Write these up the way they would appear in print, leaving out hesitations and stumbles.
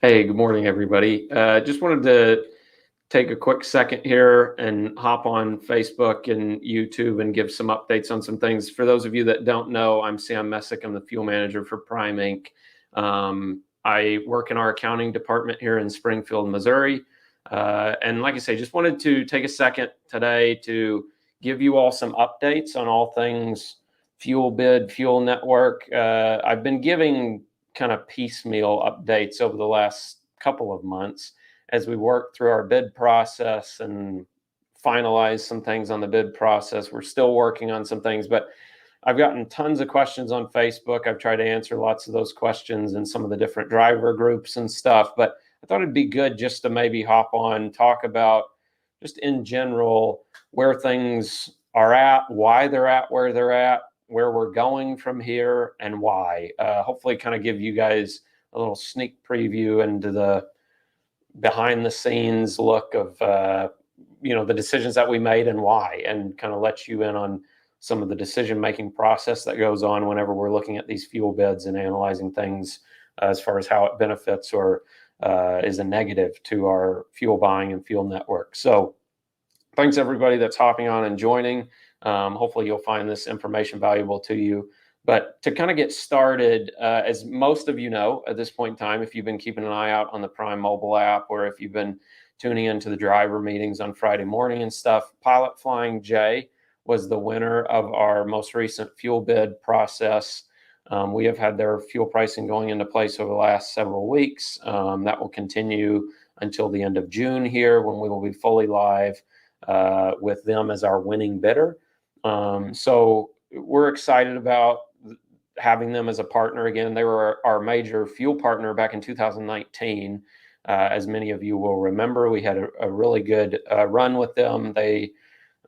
Hey, good morning, everybody. Just wanted to take a quick second here and hop on Facebook and YouTube and give some updates on some things. For those of you that don't know, I'm Sam Messick. I'm the fuel manager for Prime Inc. I work in our accounting department here in Springfield, Missouri. And like I say, just wanted to take a second today to give you all some updates on all things fuel bid, fuel network. I've been giving kind of piecemeal updates over the last couple of months as we work through our bid process and finalize some things on the bid process. We're still working on some things, but I've gotten tons of questions on Facebook. I've tried to answer lots of those questions in some of the different driver groups and stuff, but I thought it'd be good just to maybe hop on, talk about just in general where things are at, why they're at where they're at, where we're going from here, and why. Hopefully kind of give you guys a little sneak preview into the behind the scenes look of the decisions that we made and why, and kind of let you in on some of the decision making process that goes on whenever we're looking at these fuel bids and analyzing things as far as how it benefits or is a negative to our fuel buying and fuel network. So thanks everybody that's hopping on and joining. Hopefully you'll find this information valuable to you. But to kind of get started, as most of you know at this point in time, if you've been keeping an eye out on the Prime mobile app, or if you've been tuning into the driver meetings on Friday morning and stuff, Pilot Flying J was the winner of our most recent fuel bid process. We have had their fuel pricing going into place over the last several weeks. That will continue until the end of June here, when we will be fully live with them as our winning bidder. So we're excited about having them as a partner again. They were our major fuel partner back in 2019. As many of you will remember, we had a really good run with them. They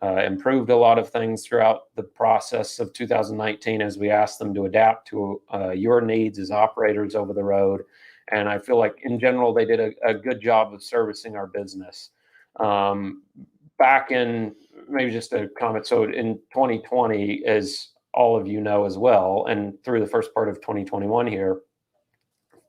improved a lot of things throughout the process of 2019 as we asked them to adapt to your needs as operators over the road. And I feel like in general, they did a good job of servicing our business. Back in, maybe just a comment, so in 2020, as all of you know as well, and through the first part of 2021 here,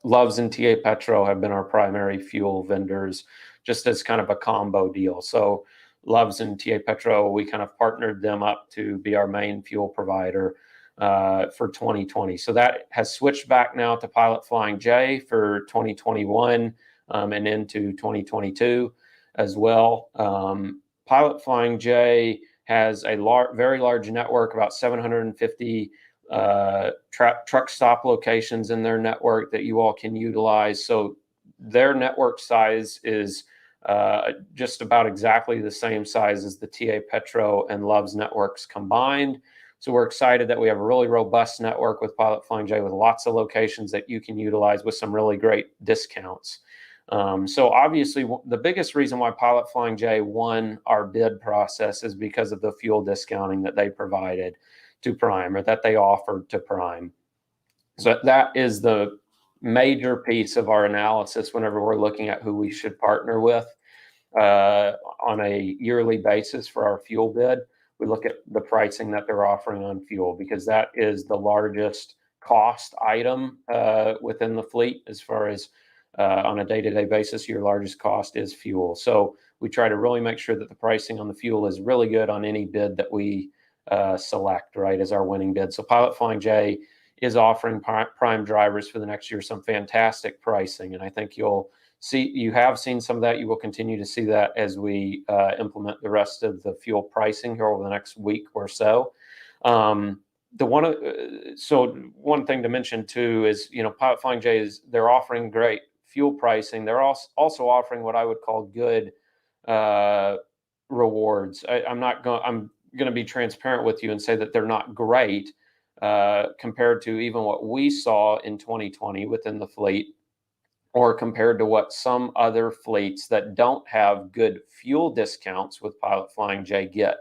Love's and TA Petro have been our primary fuel vendors, just as kind of a combo deal. So Love's and TA Petro, we kind of partnered them up to be our main fuel provider for 2020. So that has switched back now to Pilot Flying J for 2021 and into 2022 as well. Pilot Flying J has a very large network, about 750 truck stop locations in their network that you all can utilize. So their network size is just about exactly the same size as the TA Petro and Love's networks combined. So we're excited that we have a really robust network with Pilot Flying J, with lots of locations that you can utilize with some really great discounts. So obviously the biggest reason why Pilot Flying J won our bid process is because of the fuel discounting that they provided to Prime, or that they offered to Prime. So that is the major piece of our analysis whenever we're looking at who we should partner with on a yearly basis for our fuel bid. We look at the pricing that they're offering on fuel, because that is the largest cost item within the fleet. As far as on a day-to-day basis, your largest cost is fuel. So we try to really make sure that the pricing on the fuel is really good on any bid that we select, right, as our winning bid. So Pilot Flying J is offering Prime drivers for the next year some fantastic pricing, and I think you have seen some of that. You will continue to see that as we implement the rest of the fuel pricing here over the next week or so. One thing to mention too is, Pilot Flying J they're offering great fuel pricing. They're also offering what I would call good rewards. I'm going to be transparent with you and say that they're not great compared to even what we saw in 2020 within the fleet, or compared to what some other fleets that don't have good fuel discounts with Pilot Flying J get.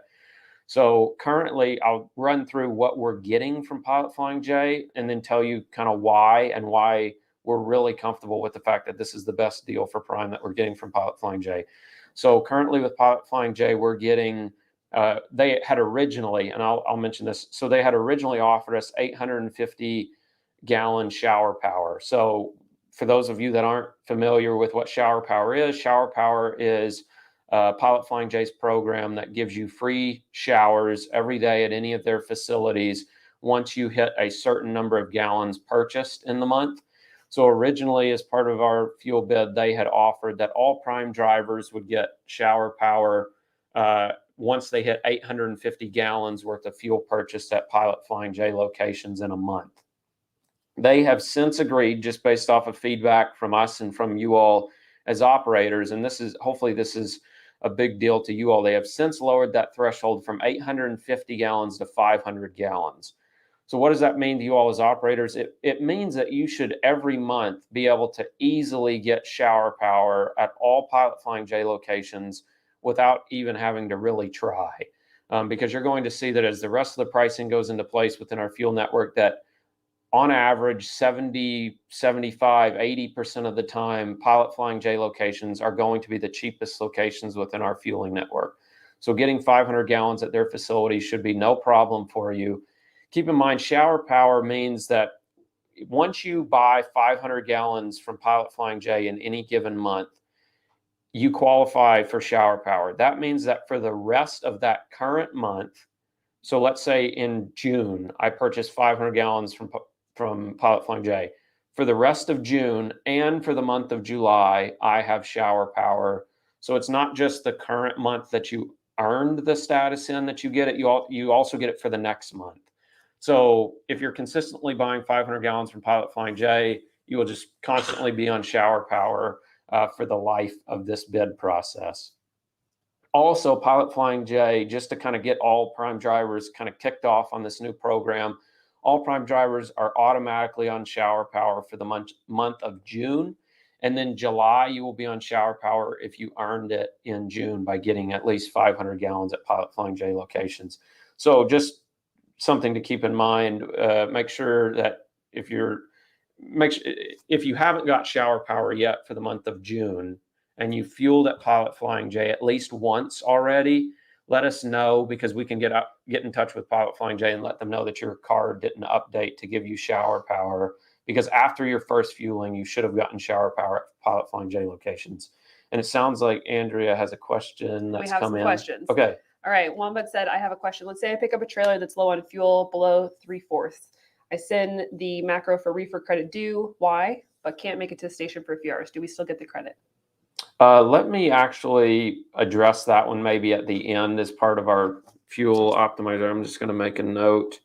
So currently, I'll run through what we're getting from Pilot Flying J and then tell you kind of why we're really comfortable with the fact that this is the best deal for Prime that we're getting from Pilot Flying J. So currently with Pilot Flying J, we're getting, they had originally, and I'll mention this, so they had originally offered us 850 gallon shower power. So for those of you that aren't familiar with what Shower Power is Pilot Flying J's program that gives you free showers every day at any of their facilities once you hit a certain number of gallons purchased in the month. So originally, as part of our fuel bid, they had offered that all prime drivers would get Shower Power once they hit 850 gallons worth of fuel purchased at Pilot Flying J locations in a month. They have since agreed, just based off of feedback from us and from you all as operators, and hopefully this is a big deal to you all. They have since lowered that threshold from 850 gallons to 500 gallons. So what does that mean to you all as operators? It means that you should every month be able to easily get Shower Power at all Pilot Flying J locations without even having to really try. Because you're going to see that as the rest of the pricing goes into place within our fuel network, that on average, 70, 75, 80% of the time, Pilot Flying J locations are going to be the cheapest locations within our fueling network. So getting 500 gallons at their facility should be no problem for you. Keep in mind, Shower Power means that once you buy 500 gallons from Pilot Flying J in any given month, you qualify for Shower Power. That means that for the rest of that current month, so let's say in June, I purchased 500 gallons from Pilot Flying J. For the rest of June and for the month of July, I have Shower Power. So it's not just the current month that you earned the status in that you get it, you also get it for the next month. So if you're consistently buying 500 gallons from Pilot Flying J, you will just constantly be on Shower Power for the life of this bid process. Also, Pilot Flying J, just to kind of get all prime drivers kind of kicked off on this new program, all prime drivers are automatically on Shower Power for the month of June. And then July, you will be on Shower Power if you earned it in June by getting at least 500 gallons at Pilot Flying J locations. So just something to keep in mind. Make sure that if you haven't got Shower Power yet for the month of June and you fueled at Pilot Flying J at least once already, let us know, because we can get in touch with Pilot Flying J and let them know that your card didn't update to give you Shower Power, because after your first fueling, you should have gotten Shower Power at Pilot Flying J locations. And it sounds like Andrea has a question that's come in. We have some questions. Okay. All right. Wombat said, I have a question. Let's say I pick up a trailer that's low on fuel, below 3/4. I send the macro for Reefer credit due. Why? But can't make it to the station for a few hours. Do we still get the credit? Let me actually address that one maybe at the end as part of our fuel optimizer. I'm just going to make a note.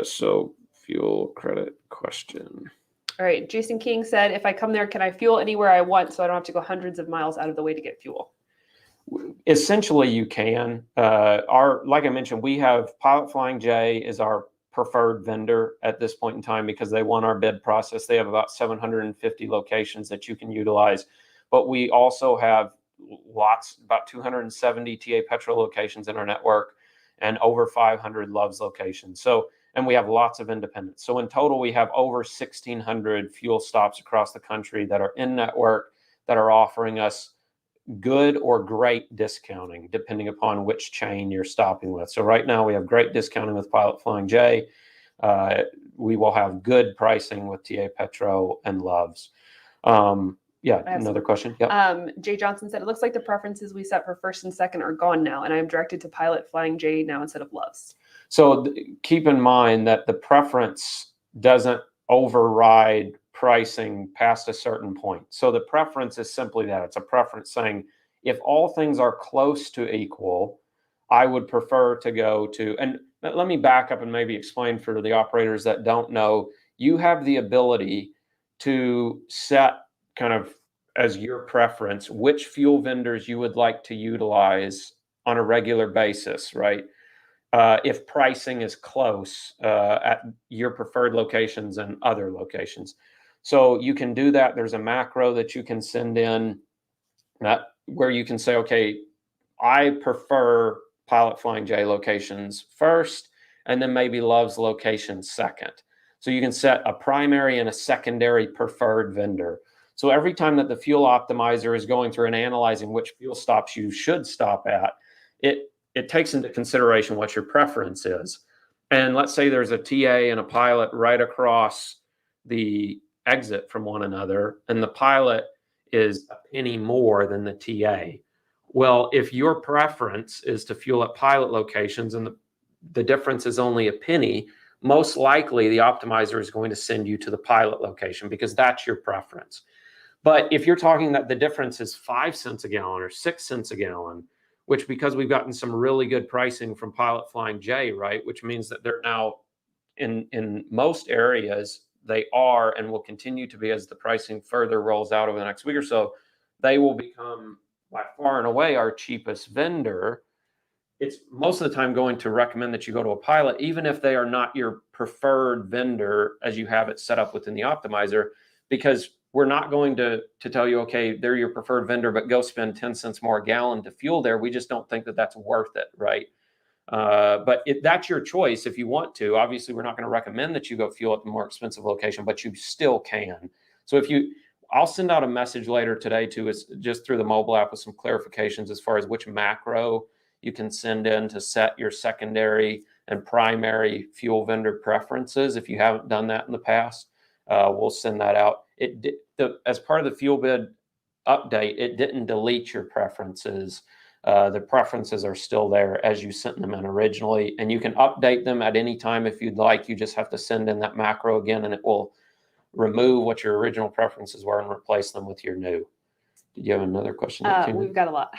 So fuel credit question. All right. Jason King said, if I come there, can I fuel anywhere I want so I don't have to go hundreds of miles out of the way to get fuel? Essentially, you can. Like I mentioned, we have Pilot Flying J is our preferred vendor at this point in time because they won our bid process. They have about 750 locations that you can utilize. But we also have about 270 TA Petrol locations in our network and over 500 Loves locations. And we have lots of independents. So in total, we have over 1,600 fuel stops across the country that are in network that are offering us good or great discounting, depending upon which chain you're stopping with. So right now we have great discounting with Pilot Flying J. We will have good pricing with TA Petro and Loves. Another question. Yeah. Jay Johnson said, it looks like the preferences we set for first and second are gone now, and I am directed to Pilot Flying J now instead of Loves. So keep in mind that the preference doesn't override pricing past a certain point. So the preference is simply that. It's a preference saying, if all things are close to equal, I would prefer to go to, and let me back up and maybe explain for the operators that don't know, you have the ability to set kind of as your preference which fuel vendors you would like to utilize on a regular basis, right? If pricing is close at your preferred locations and other locations. So you can do that. There's a macro that you can send in where you can say, okay, I prefer Pilot Flying J locations first, and then maybe Loves locations second. So you can set a primary and a secondary preferred vendor. So every time that the fuel optimizer is going through and analyzing which fuel stops you should stop at, it takes into consideration what your preference is. And let's say there's a TA and a Pilot right across the exit from one another, and the pilot is a penny more than the TA. Well, if your preference is to fuel at pilot locations and the difference is only a penny, most likely the optimizer is going to send you to the pilot location because that's your preference. But if you're talking that the difference is 5 cents a gallon or 6 cents a gallon, which because we've gotten some really good pricing from Pilot Flying J, right, which means that they're now in most areas, they are and will continue to be as the pricing further rolls out over the next week or so, they will become by far and away our cheapest vendor. It's most of the time going to recommend that you go to a pilot, even if they are not your preferred vendor as you have it set up within the optimizer, because we're not going to tell you, okay, they're your preferred vendor, but go spend 10 cents more a gallon to fuel there. We just don't think that that's worth it, right? But that's your choice if you want to. Obviously, we're not going to recommend that you go fuel at the more expensive location, but you still can. So I'll send out a message later today to us just through the mobile app with some clarifications as far as which macro you can send in to set your secondary and primary fuel vendor preferences. If you haven't done that in the past, we'll send that out. As part of the fuel bid update, it didn't delete your preferences. The preferences are still there as you sent them in originally, and you can update them at any time if you'd like. You just have to send in that macro again, and it will remove what your original preferences were and replace them with your new. Did you have another question? We've got a lot.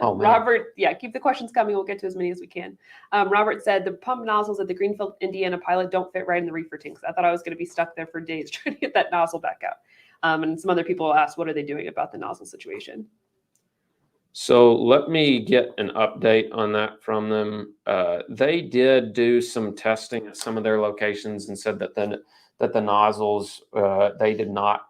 Oh, man. Robert, yeah, keep the questions coming. We'll get to as many as we can. Robert said the pump nozzles at the Greenfield, Indiana pilot don't fit right in the reefer tanks. I thought I was going to be stuck there for days trying to get that nozzle back out. And some other people asked, what are they doing about the nozzle situation? So let me get an update on that from them. They did do some testing at some of their locations and said that the nozzles, they did not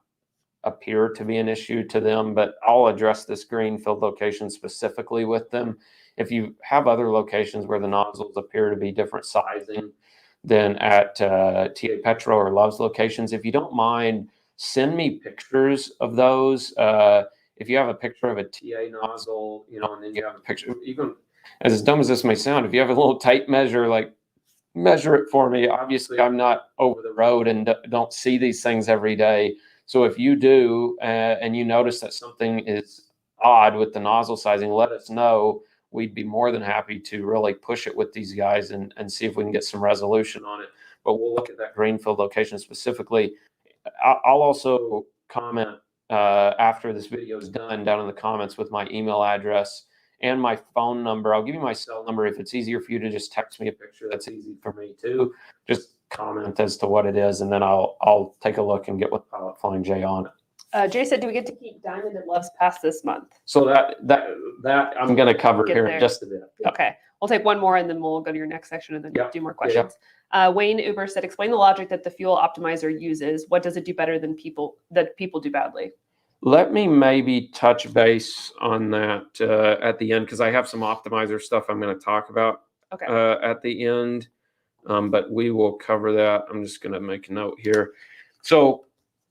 appear to be an issue to them, but I'll address this Greenfield location specifically with them. If you have other locations where the nozzles appear to be different sizing than at TA Petro or Love's locations, if you don't mind, send me pictures of those. If you have a picture of a TA nozzle, and then you have a picture, even as dumb as this may sound, if you have a little tape measure, like measure it for me. Obviously, I'm not over the road and don't see these things every day. So if you do and you notice that something is odd with the nozzle sizing, let us know. We'd be more than happy to really push it with these guys and see if we can get some resolution on it. But we'll look at that Greenfield location specifically. I'll also comment after this video is done down in the comments with my email address and my phone number. I'll give you my cell number. If it's easier for you to just text me a picture, that's easy for me too. Just comment as to what it is, and then I'll take a look and get with Pilot Flying J on it. Jay said, do we get to keep Diamond and Love's Pass this month? So that I'm going to cover here in just a bit. Yep. Okay. We'll take one more and then we'll go to your next section and then do more questions. Yep. Wayne Uber said, explain the logic that the fuel optimizer uses. What does it do better than people do badly? Let me maybe touch base on that at the end, because I have some optimizer stuff I'm going to talk about at the end. But we will cover that. I'm just going to make a note here. So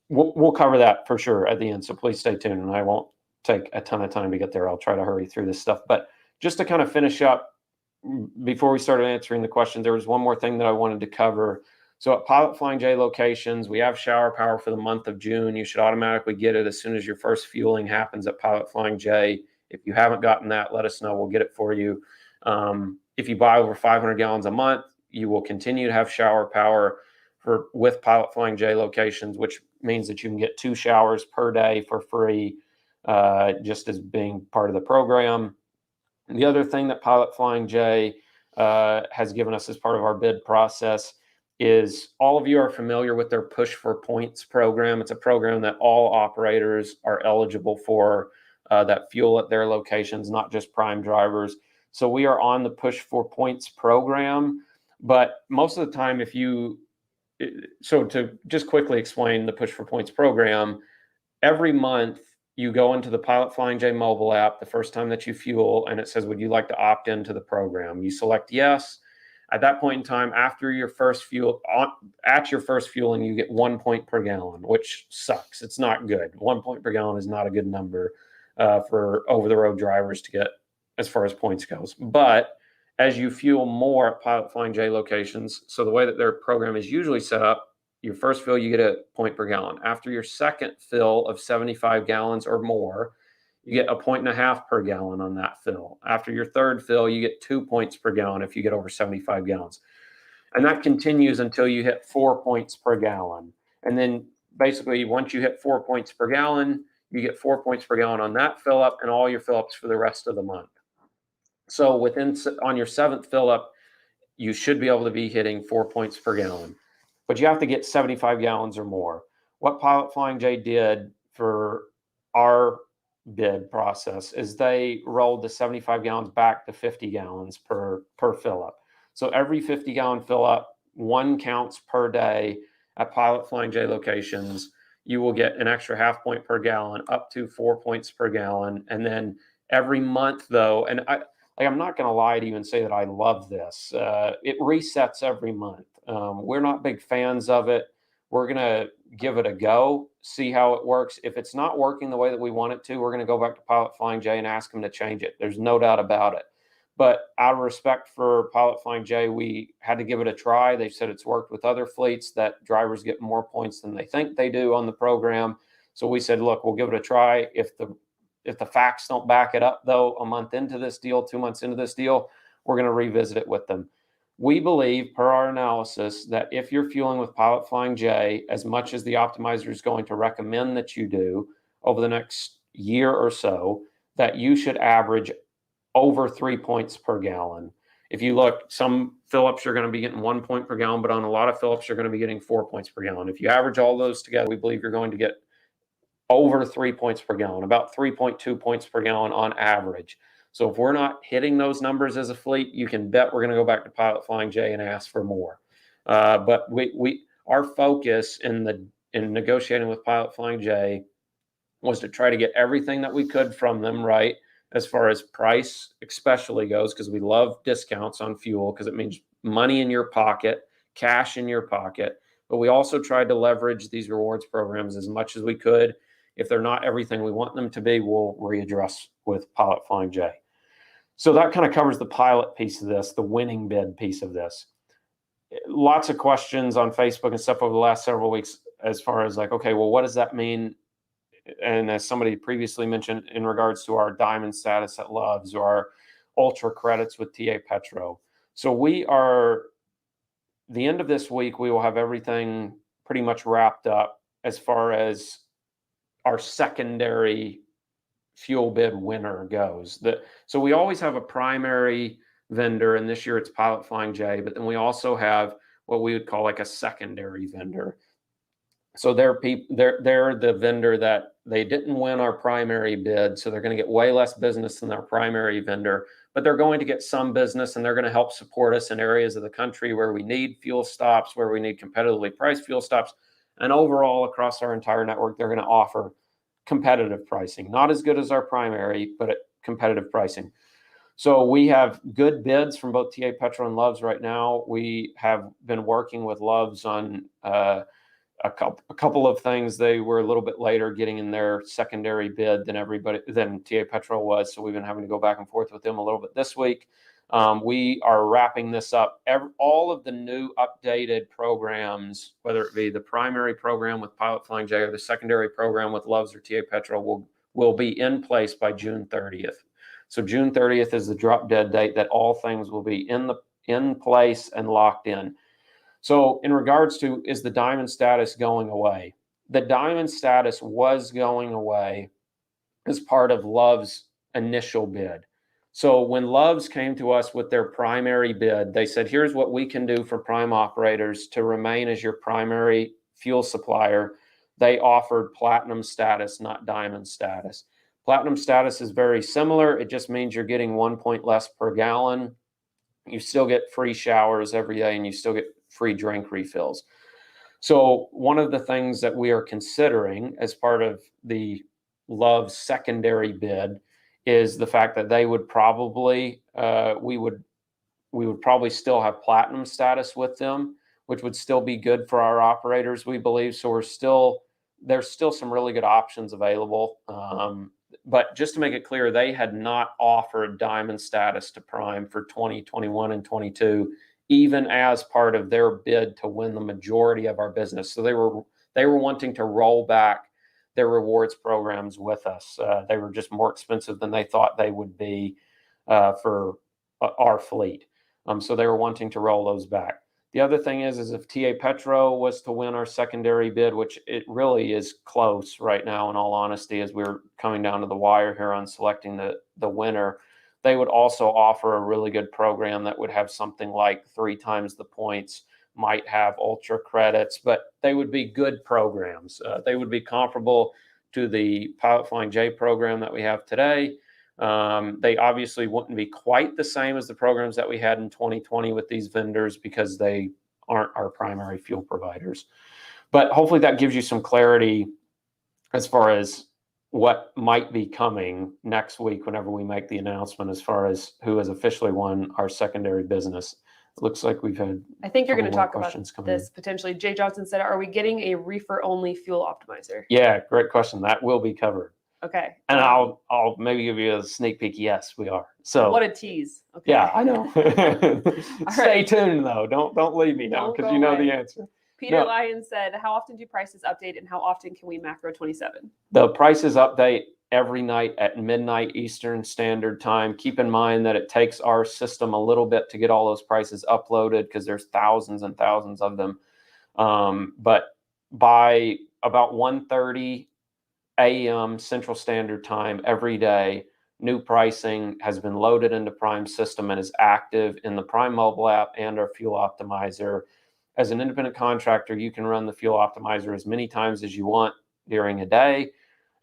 we'll cover that for sure at the end. So please stay tuned, and I won't take a ton of time to get there. I'll try to hurry through this stuff. But just to kind of finish up, before we started answering the question, there was one more thing that I wanted to cover. So at Pilot Flying J locations, we have shower power for the month of June. You should automatically get it as soon as your first fueling happens at Pilot Flying J. If you haven't gotten that, let us know. We'll get it for you. If you buy over 500 gallons a month, you will continue to have shower power with Pilot Flying J locations, which means that you can get 2 showers per day for free, just as being part of the program. And the other thing that Pilot Flying J has given us as part of our bid process is all of you are familiar with their Push for Points program. It's a program that all operators are eligible for that fuel at their locations, not just prime drivers. So we are on the Push for Points program. But most of the time, so to just quickly explain the Push for Points program, every month you go into the Pilot Flying J mobile app the first time that you fuel, and it says, would you like to opt into the program? You select yes. At that point in time, after your first at your first fueling, you get 1 point per gallon, which sucks. It's not good. 1 point per gallon is not a good number for over-the-road drivers to get as far as points goes. But as you fuel more at Pilot Flying J locations, so the way that their program is usually set up, your first fill, you get a point per gallon. After your second fill of 75 gallons or more, you get a 1.5 per gallon on that fill. After your third fill, you get 2 points per gallon if you get over 75 gallons. And that continues until you hit 4 points per gallon. And then basically, once you hit 4 points per gallon, you get 4 points per gallon on that fill up and all your fill ups for the rest of the month. So on your seventh fill up, you should be able to be hitting 4 points per gallon, but you have to get 75 gallons or more. What Pilot Flying J did for our bid process is they rolled the 75 gallons back to 50 gallons per fill up. So every 50 gallon fill up, 1 counts per day at Pilot Flying J locations. You will get an extra 0.5 point per gallon, up to 4 points per gallon. And then every month though, and I'm not going to lie to you and say that I love this. It resets every month. We're not big fans of it. We're going to give it a go, see how it works. If it's not working the way that we want it to, we're going to go back to Pilot Flying J and ask them to change it. There's no doubt about it. But out of respect for Pilot Flying J, we had to give it a try. They said it's worked with other fleets, that drivers get more points than they think they do on the program. So we said, look, we'll give it a try. If the facts don't back it up, though, a month into this deal, 2 months into this deal, we're going to revisit it with them. We believe, per our analysis, that if you're fueling with Pilot Flying J, as much as the optimizer is going to recommend that you do over the next year or so, that you should average over 3 points per gallon. If you look, some fill-ups you're going to be getting 1 point per gallon, but on a lot of fill-ups you're going to be getting 4 points per gallon. If you average all those together, we believe you're going to get over 3 points per gallon, about 3.2 points per gallon on average. So if we're not hitting those numbers as a fleet, you can bet we're going to go back to Pilot Flying J and ask for more. But our focus in negotiating with Pilot Flying J was to try to get everything that we could from them, right, as far as price especially goes, because we love discounts on fuel because it means money in your pocket, cash in your pocket. But we also tried to leverage these rewards programs as much as we could. If they're not everything we want them to be, we'll readdress with Pilot Flying J. So that kind of covers the pilot piece of this, the winning bid piece of this. Lots of questions on Facebook and stuff over the last several weeks as far as like, okay, well, what does that mean? And as somebody previously mentioned, in regards to our diamond status at Love's or our ultra credits with TA Petro. So the end of this week, we will have everything pretty much wrapped up as far as our secondary fuel bid winner goes. So we always have a primary vendor, and this year it's Pilot Flying J, but then we also have what we would call like a secondary vendor. So they're the vendor that they didn't win our primary bid, so they're going to get way less business than their primary vendor, but they're going to get some business, and they're going to help support us in areas of the country where we need fuel stops, where we need competitively priced fuel stops, and overall across our entire network, they're going to offer competitive pricing. Not as good as our primary, but at competitive pricing. So we have good bids from both TA Petro and Love's right now. We have been working with Love's on a couple of things. They were a little bit later getting in their secondary bid than TA Petro was. So we've been having to go back and forth with them a little bit this week. We are wrapping this up. All of the new updated programs, whether it be the primary program with Pilot Flying J or the secondary program with Love's or TA Petro, will be in place by June 30th. So June 30th is the drop dead date that all things will be in place and locked in. So in regards to, is the diamond status going away? The diamond status was going away as part of Love's initial bid. So when Love's came to us with their primary bid, they said, here's what we can do for prime operators to remain as your primary fuel supplier. They offered platinum status, not diamond status. Platinum status is very similar. It just means you're getting 1 point less per gallon. You still get free showers every day, and you still get free drink refills. So one of the things that we are considering as part of the Love secondary bid is the fact that they would probably, we would probably still have platinum status with them, which would still be good for our operators, we believe. So there's still some really good options available. But just to make it clear, they had not offered diamond status to Prime for 2021 and 22 even as part of their bid to win the majority of our business. So they were wanting to roll back their rewards programs with us. They were just more expensive than they thought they would be for our fleet. So they were wanting to roll those back. The other thing is if TA Petro was to win our secondary bid, which it really is close right now, in all honesty, as we're coming down to the wire here on selecting the winner, they would also offer a really good program that would have something like 3 times the points, might have ultra credits, but they would be good programs. They would be comparable to the Pilot Flying J program that we have today. They obviously wouldn't be quite the same as the programs that we had in 2020 with these vendors because they aren't our primary fuel providers. But hopefully that gives you some clarity as far as what might be coming next week whenever we make the announcement as far as who has officially won our secondary business. It looks like we've had. I think you're going to talk about this potentially. Jay Johnson said, "Are we getting a reefer only fuel optimizer?" Yeah, great question. That will be covered. Okay. And I'll maybe give you a sneak peek. Yes, we are. So what a tease. Okay. Yeah, I know. Stay tuned though. Don't leave me now because you know the answer. Peter Lyon said, "How often do prices update and how often can we macro 27?" The prices update every night at midnight Eastern Standard Time. Keep in mind that it takes our system a little bit to get all those prices uploaded because there's thousands and thousands of them. But by about 1:30 a.m. Central Standard Time every day, new pricing has been loaded into Prime system and is active in the Prime mobile app and our fuel optimizer. As an independent contractor, you can run the fuel optimizer as many times as you want during a day.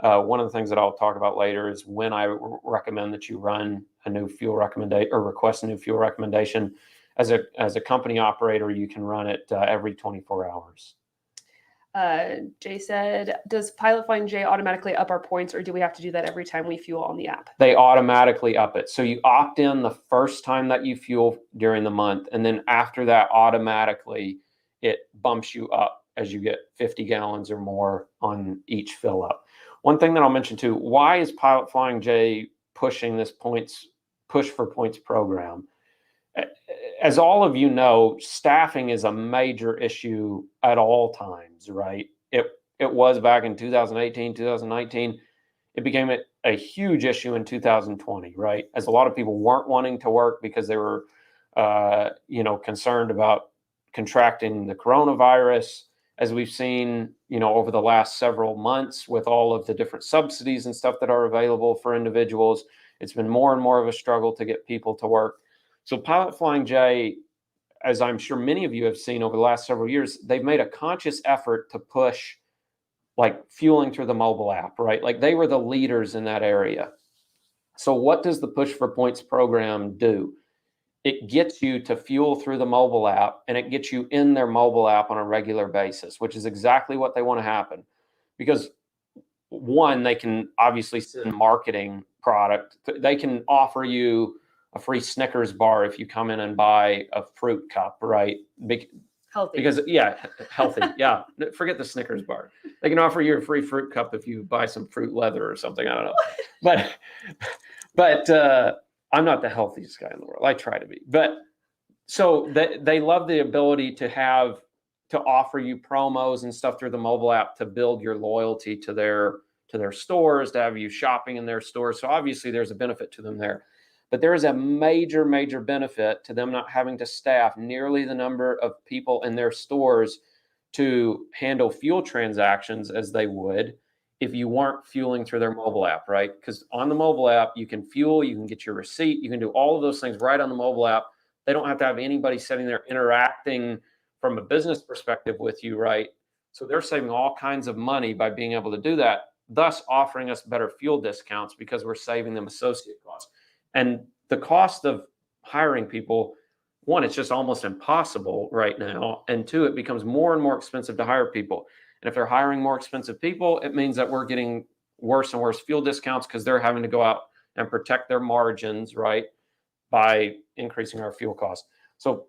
One of the things that I'll talk about later is when I recommend that you run a new fuel recommendation or request a new fuel recommendation. As a company operator, you can run it every 24 hours. Jay said, "Does Pilot Flying J automatically up our points, or do we have to do that every time we fuel on the app?" They automatically up it. So you opt in the first time that you fuel during the month, and then after that, automatically it bumps you up as you get 50 gallons or more on each fill up. One thing that I'll mention too, why is Pilot Flying J pushing this push for points program? As all of you know, staffing is a major issue at all times, right? It was back in 2018, 2019. It became a huge issue in 2020, right? As a lot of people weren't wanting to work because they were, concerned about contracting the coronavirus. As we've seen, over the last several months with all of the different subsidies and stuff that are available for individuals, it's been more and more of a struggle to get people to work. So Pilot Flying J, as I'm sure many of you have seen over the last several years, they've made a conscious effort to push like fueling through the mobile app, right? Like they were the leaders in that area. So what does the Push for Points program do? It gets you to fuel through the mobile app, and it gets you in their mobile app on a regular basis, which is exactly what they want to happen. Because one, they can obviously send marketing product. They can offer you a free Snickers bar if you come in and buy a fruit cup, right? Healthy. Because healthy. Yeah. Forget the Snickers bar. They can offer you a free fruit cup if you buy some fruit leather or something. I don't know. But I'm not the healthiest guy in the world. I try to be. But so they love the ability to offer you promos and stuff through the mobile app to build your loyalty to their stores, to have you shopping in their stores. So obviously there's a benefit to them there. But there is a major, major benefit to them not having to staff nearly the number of people in their stores to handle fuel transactions as they would if you weren't fueling through their mobile app, right? Because on the mobile app, you can fuel, you can get your receipt, you can do all of those things right on the mobile app. They don't have to have anybody sitting there interacting from a business perspective with you, right? So they're saving all kinds of money by being able to do that, thus offering us better fuel discounts because we're saving them associate costs. And the cost of hiring people, one, it's just almost impossible right now. And two, it becomes more and more expensive to hire people. And if they're hiring more expensive people, it means that we're getting worse and worse fuel discounts because they're having to go out and protect their margins, right, by increasing our fuel costs. So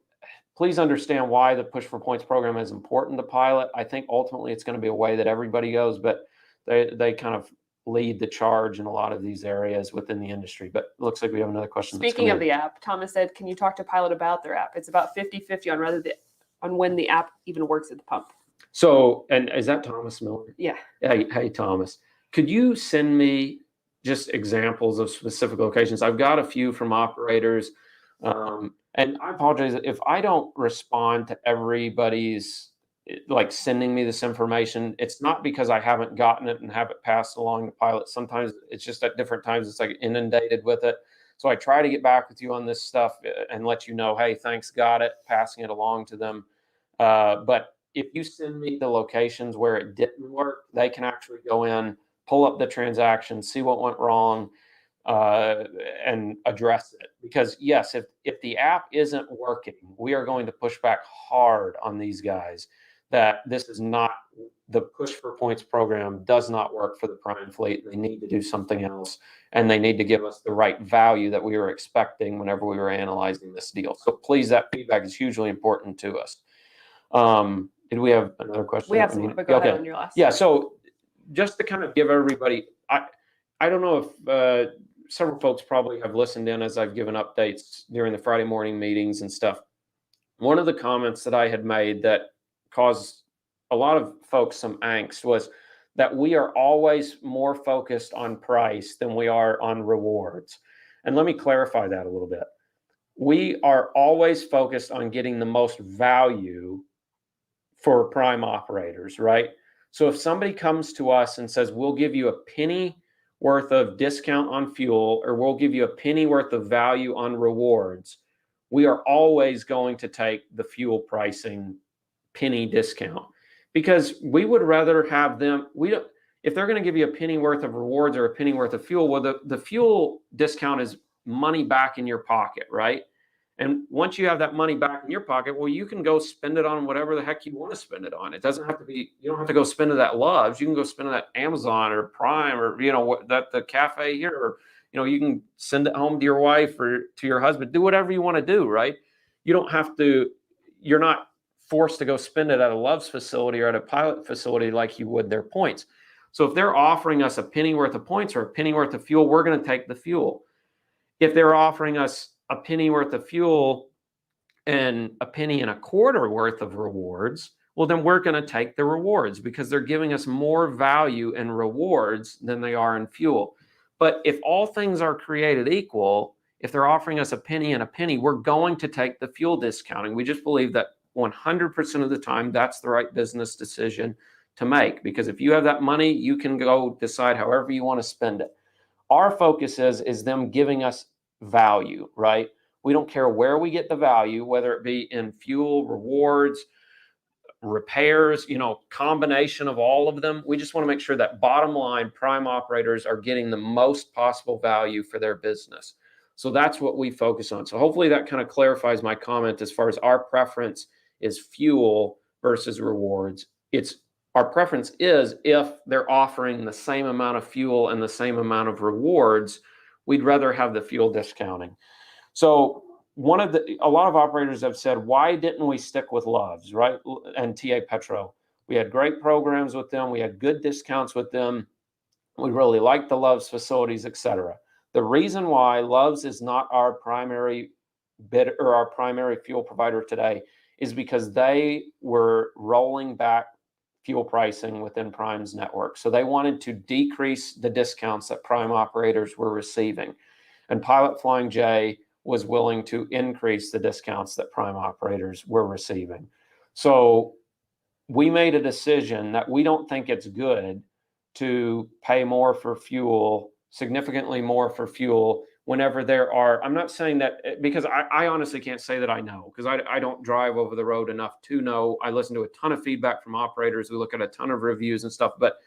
please understand why the Push for Points program is important to Pilot. I think ultimately it's going to be a way that everybody goes, but they kind of lead the charge in a lot of these areas within the industry. But it looks like we have another question. Speaking of the app, Thomas said, can you talk to Pilot about their app? It's about 50-50 on when the app even works at the pump. So, and is that Thomas Miller? Yeah. Hey, Thomas, could you send me just examples of specific locations? I've got a few from operators. And I apologize if I don't respond to everybody's like sending me this information. It's not because I haven't gotten it and have it passed along to Pilot. Sometimes it's just at different times it's like inundated with it. So I try to get back with you on this stuff and let you know, hey, thanks, got it, passing it along to them. But if you send me the locations where it didn't work, they can actually go in, pull up the transaction, see what went wrong, and address it. Because yes, if the app isn't working, we are going to push back hard on these guys that this is not, the push for points program does not work for the prime fleet. They need to do something else, and they need to give us the right value that we were expecting whenever we were analyzing this deal. So please, that feedback is hugely important to us. Did we have another question? We have some, but go ahead on your last. Yeah, so just to kind of give everybody, I don't know if several folks probably have listened in as I've given updates during the Friday morning meetings and stuff. One of the comments that I had made that caused a lot of folks some angst was that we are always more focused on price than we are on rewards. And let me clarify that a little bit. We are always focused on getting the most value for prime operators, right? So if somebody comes to us and says, we'll give you a penny worth of discount on fuel, or we'll give you a penny worth of value on rewards, we are always going to take the fuel pricing penny discount, because we would rather have them, if they're going to give you a penny worth of rewards or a penny worth of fuel, well, the fuel discount is money back in your pocket, right? And once you have that money back in your pocket, well, you can go spend it on whatever the heck you want to spend it on. It doesn't have to be, you don't have to go spend it at Love's. You can go spend it at Amazon or Prime, or, that the cafe here, or, you can send it home to your wife or to your husband. Do whatever you want to do, right? You don't have to, you're not forced to go spend it at a Love's facility or at a Pilot facility like you would their points. So if they're offering us a penny worth of points or a penny worth of fuel, we're going to take the fuel. If they're offering us a penny worth of fuel and a penny and a quarter worth of rewards, well, then we're going to take the rewards, because they're giving us more value in rewards than they are in fuel. But if all things are created equal, if they're offering us a penny and a penny, we're going to take the fuel discounting. We just believe that 100% of the time, that's the right business decision to make, because if you have that money, you can go decide however you want to spend it. Our focus is them giving us value, right? We don't care where we get the value, whether it be in fuel, rewards, repairs, combination of all of them. We just want to make sure that bottom line prime operators are getting the most possible value for their business. So that's what we focus on. So hopefully that kind of clarifies my comment as far as our preference is fuel versus rewards. Our preference is, if they're offering the same amount of fuel and the same amount of rewards, we'd rather have the fuel discounting. So a lot of operators have said, why didn't we stick with Love's, right? And TA Petro. We had great programs with them. We had good discounts with them. We really liked the Love's facilities, etc. The reason why Love's is not our primary bid or our primary fuel provider today is because they were rolling back fuel pricing within Prime's network. So they wanted to decrease the discounts that Prime operators were receiving. And Pilot Flying J was willing to increase the discounts that Prime operators were receiving. So we made a decision that we don't think it's good to pay more for fuel, significantly more for fuel, whenever there are, I'm not saying that, because I honestly can't say that I know, because I don't drive over the road enough to know. I listen to a ton of feedback from operators. We look at a ton of reviews and stuff. But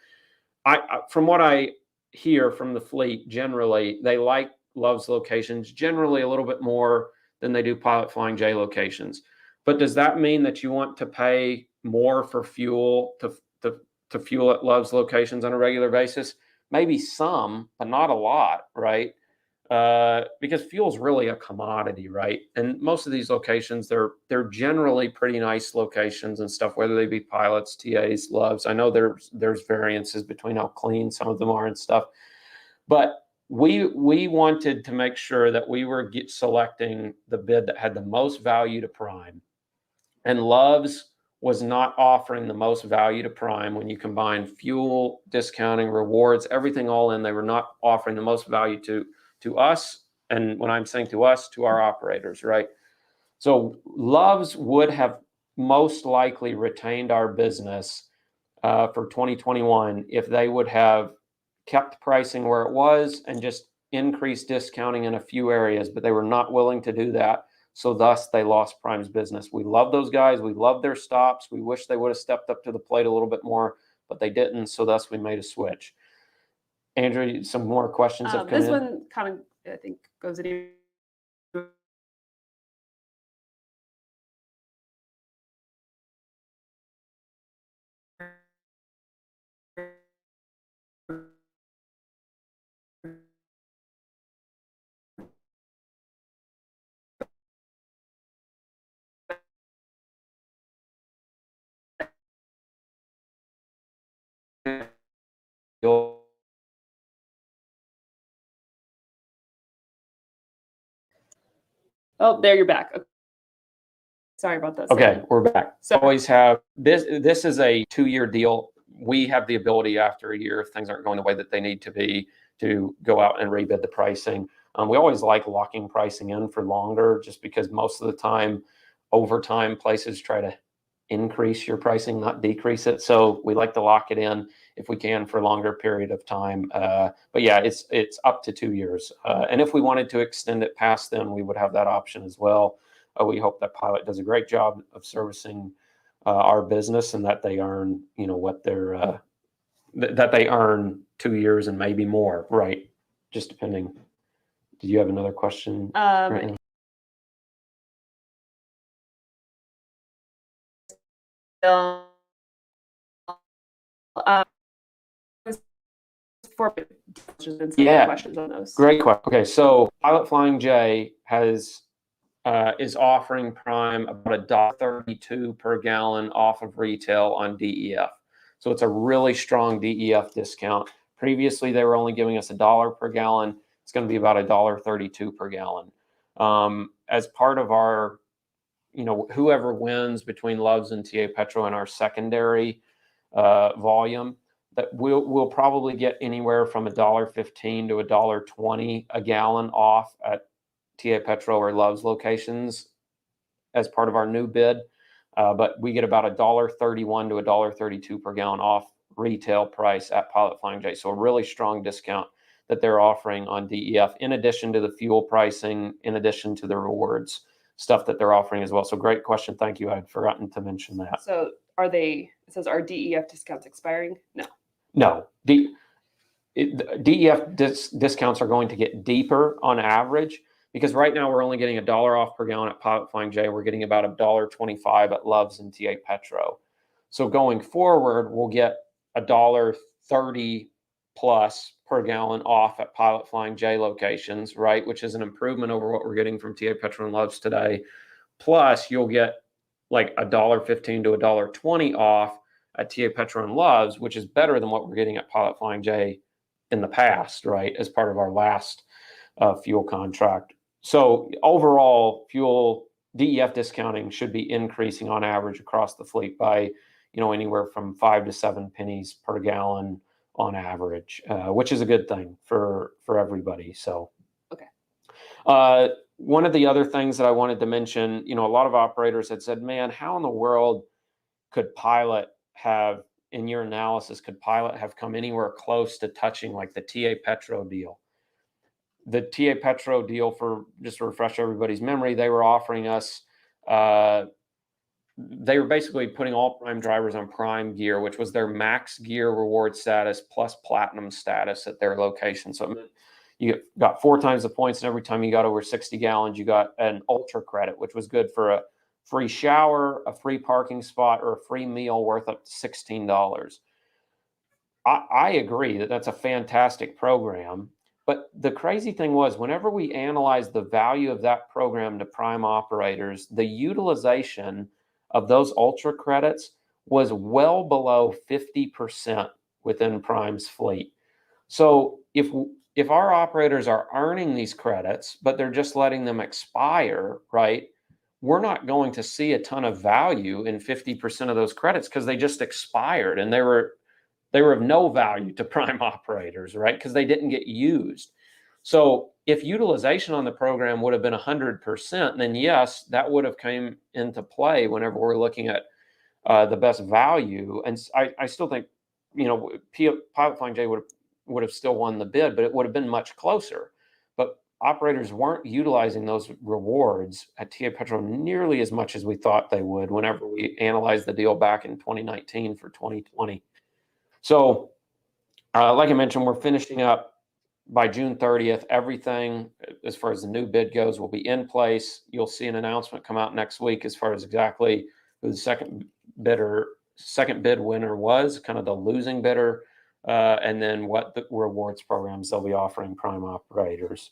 from what I hear from the fleet, generally, they like Love's locations generally a little bit more than they do Pilot Flying J locations. But does that mean that you want to pay more for fuel to fuel at Love's locations on a regular basis? Maybe some, but not a lot, right? because fuel's really a commodity, right? And most of these locations, they're generally pretty nice locations and stuff, whether they be pilots, TAs, loves. I know there's variances between how clean some of them are and stuff, but we wanted to make sure that we were selecting the bid that had the most value to prime, and Love's was not offering the most value to prime when you combine fuel, discounting, rewards, everything all in. They were not offering the most value to us, and when I'm saying to us, to our operators, right? So Love's would have most likely retained our business for 2021 if they would have kept pricing where it was and just increased discounting in a few areas, but they were not willing to do that. So thus they lost Prime's business. We love those guys. We love their stops. We wish they would have stepped up to the plate a little bit more, but they didn't. So thus we made a switch. Andrew, some more questions have come this in. one kind of, I think, goes in. Oh, there you're back. Okay. Sorry about that. Okay, we're back. So always have this. This is a 2-year deal. We have the ability after a year, if things aren't going the way that they need to be, to go out and rebid the pricing. We always like locking pricing in for longer, just because most of the time, over time, places try to increase your pricing, not decrease it. So we like to lock it in if we can for a longer period of time. But yeah, it's up to 2 years. And if we wanted to extend it past then, we would have that option as well. We hope that Pilot does a great job of servicing our business, and that they earn, what they're that they earn 2 years and maybe more, right? Just depending. Did you have another question? Right now? Yeah. Questions on those. Great question. Okay, so Pilot Flying J is offering Prime about $1.32 per gallon off of retail on DEF. So it's a really strong DEF discount. Previously, they were only giving us $1 per gallon. It's going to be about $1.32 per gallon. As part of our, whoever wins between Love's and TA Petro in our secondary volume, that we'll probably get anywhere from $1.15 to $1.20 a gallon off at TA Petro or Love's locations as part of our new bid. But we get about $1.31 to $1.32 per gallon off retail price at Pilot Flying J. So a really strong discount that they're offering on DEF, in addition to the fuel pricing, in addition to the rewards stuff that they're offering as well. So great question. Thank you. I had forgotten to mention that. So it says, are DEF discounts expiring? No. No. DEF discounts are going to get deeper on average, because right now we're only getting $1 off per gallon at Pilot Flying J. We're getting about $1.25 at Love's and TA Petro. So going forward, we'll get $1.30 plus per gallon off at Pilot Flying J locations, right? Which is an improvement over what we're getting from TA Petro and Love's today. Plus, you'll get like $1.15 to $1.20 off at TA Petro and Love's, which is better than what we're getting at Pilot Flying J in the past, right? As part of our last fuel contract. So overall, fuel DEF discounting should be increasing on average across the fleet by, anywhere from 5 to 7 pennies per gallon on average, which is a good thing for everybody. So, okay. One of the other things that I wanted to mention, a lot of operators had said, man, how in the world could Pilot have, in your analysis, could Pilot have come anywhere close to touching like the TA Petro deal? The TA Petro deal, for just to refresh everybody's memory, they were offering us, they were basically putting all Prime drivers on Prime gear, which was their max gear reward status plus platinum status at their location. So it meant you got 4 times the points, and every time you got over 60 gallons, you got an ultra credit, which was good for a free shower, a free parking spot, or a free meal worth up to $16. I agree that that's a fantastic program. But the crazy thing was, whenever we analyzed the value of that program to prime operators, the utilization of those ultra credits was well below 50% within Prime's fleet. So if our operators are earning these credits, but they're just letting them expire, right? We're not going to see a ton of value in 50% of those credits because they just expired and they were of no value to prime operators, right? Because they didn't get used. So if utilization on the program would have been 100%, then yes, that would have come into play whenever we're looking at the best value. And I still think, Pilot Flying J would have still won the bid, but it would have been much closer. But operators weren't utilizing those rewards at TA Petro nearly as much as we thought they would whenever we analyzed the deal back in 2019 for 2020. So, like I mentioned, we're finishing up by June 30th. Everything as far as the new bid goes will be in place. You'll see an announcement come out next week as far as exactly who the second bid winner was, kind of the losing bidder, and then what the rewards programs they'll be offering prime operators.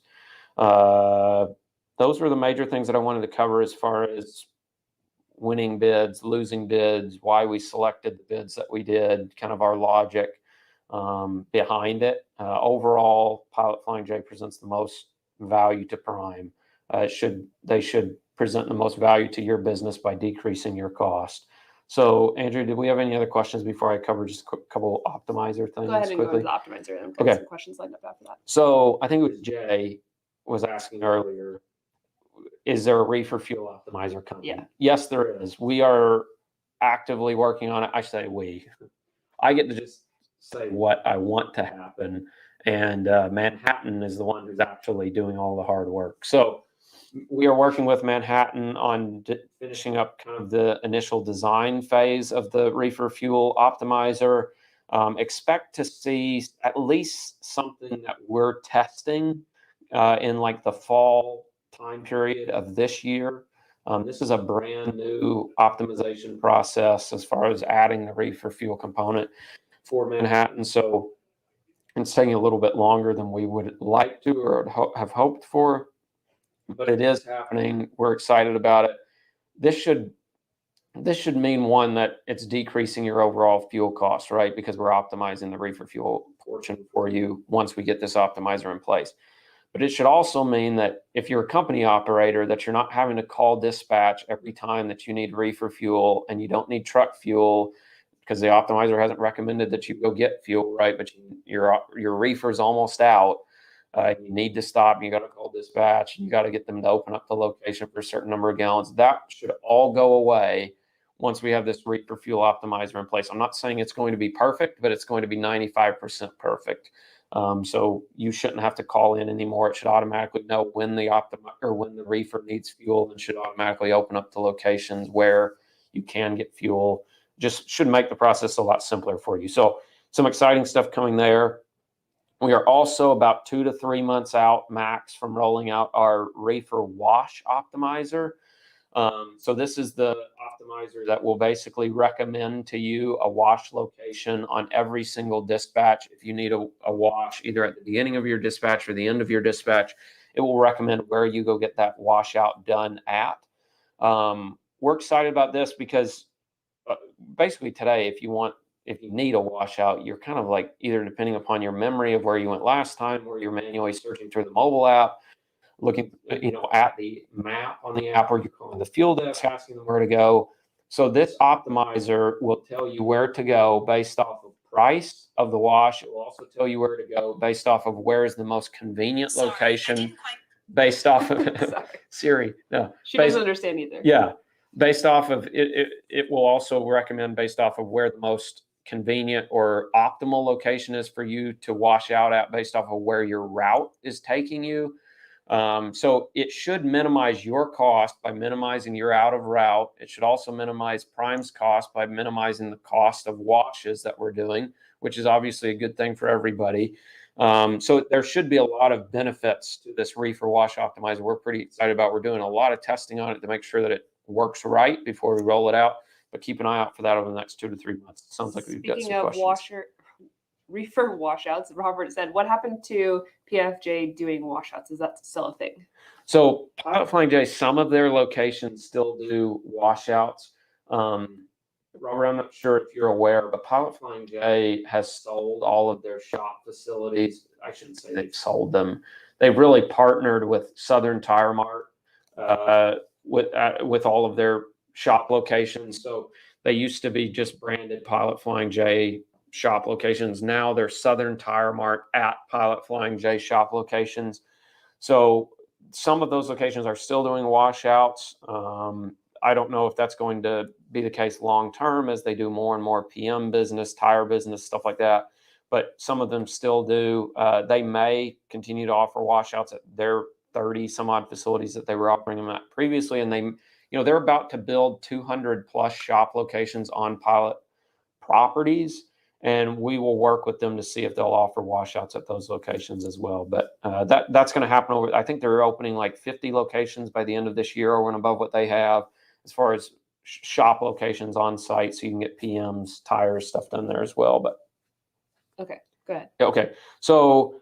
Those were the major things that I wanted to cover as far as winning bids, losing bids, why we selected the bids that we did, kind of our logic behind it. Overall, Pilot Flying J presents the most value to Prime. They should present the most value to your business by decreasing your cost. So, Andrew, did we have any other questions before I cover just a couple optimizer things? Go ahead and quickly? go to the optimizer. I've got some questions lined up after that. So I think it was Jay was asking earlier, is there a reefer fuel optimizer coming? Yeah. Yes, there is. We are actively working on it. I say we. I get to just say what I want to happen. And Manhattan is the one who's actually doing all the hard work. So we are working with Manhattan on finishing up kind of the initial design phase of the reefer fuel optimizer. Expect to see at least something that we're testing in like the fall time period of this year. This is a brand new optimization process as far as adding the reefer fuel component for Manhattan. So it's taking a little bit longer than we would like to or have hoped for, but it is happening. We're excited about it. This should mean, one, that it's decreasing your overall fuel costs, right? Because we're optimizing the reefer fuel portion for you once we get this optimizer in place. But it should also mean that if you're a company operator, that you're not having to call dispatch every time that you need reefer fuel and you don't need truck fuel because the optimizer hasn't recommended that you go get fuel, right? But your reefer's almost out. You need to stop. You got to call dispatch. You got to get them to open up the location for a certain number of gallons. That should all go away once we have this reefer fuel optimizer in place. I'm not saying it's going to be perfect, but it's going to be 95% perfect. So you shouldn't have to call in anymore. It should automatically know when when the reefer needs fuel and should automatically open up the locations where you can get fuel. Just should make the process a lot simpler for you. So some exciting stuff coming there. We are also about 2 to 3 months out max from rolling out our reefer wash optimizer. So this is the optimizer that will basically recommend to you a wash location on every single dispatch. If you need a wash either at the beginning of your dispatch or the end of your dispatch, it will recommend where you go get that washout done at. We're excited about this because basically today, if you need a washout, you're kind of like either depending upon your memory of where you went last time, or you're manually searching through the mobile app, looking, at the map on the app, or you're calling the fuel desk, asking them where to go. So this optimizer will tell you where to go based off of price of the wash. It will also tell you where to go based off of where is the most convenient location based off of Siri. No, she doesn't understand either. Yeah. Based off of it will also recommend based off of where the most convenient or optimal location is for you to wash out at based off of where your route is taking you. So it should minimize your cost by minimizing your out of route. It should also minimize Prime's cost by minimizing the cost of washes that we're doing, which is obviously a good thing for everybody. So there should be a lot of benefits to this reefer wash optimizer. We're pretty excited about. We're doing a lot of testing on it to make sure that it works right before we roll it out, but keep an eye out for that over the next 2 to 3 months. It sounds like we've got some questions. reefer washouts. Robert said, what happened to PFJ doing washouts? Is that still a thing? So Pilot Flying J, some of their locations still do washouts. Robert, I'm not sure if you're aware, but Pilot Flying J has sold all of their shop facilities. I shouldn't say they've sold them. They've really partnered with Southern Tire Mart with all of their shop locations. So they used to be just branded Pilot Flying J shop locations. Now they're Southern Tire Mart at Pilot Flying J shop locations. So some of those locations are still doing washouts. I don't know if that's going to be the case long term as they do more and more PM business, tire business, stuff like that. But some of them still do. They may continue to offer washouts at their 30 some odd facilities that they were offering them at previously. And they're about to build 200 plus shop locations on Pilot properties. And we will work with them to see if they'll offer washouts at those locations as well. But that's going to happen over. I think they're opening like 50 locations by the end of this year, over and above what they have as far as shop locations on site, so you can get PMs, tires, stuff done there as well. But okay, go ahead. Okay, so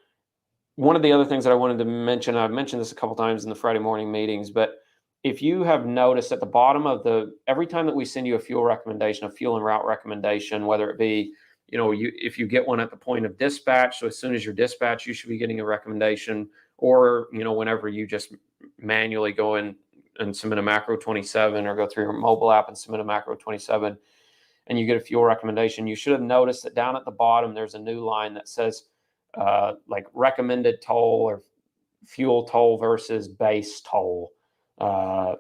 one of the other things that I wanted to mention, I've mentioned this a couple times in the Friday morning meetings, but if you have noticed at the bottom of every time that we send you a fuel recommendation, a fuel and route recommendation, whether it be if you get one at the point of dispatch, so as soon as you're dispatched, you should be getting a recommendation, or whenever you just manually go in and submit a macro 27, or go through your mobile app and submit a macro 27, and you get a fuel recommendation, you should have noticed that down at the bottom there's a new line that says like recommended toll or fuel toll versus base toll. And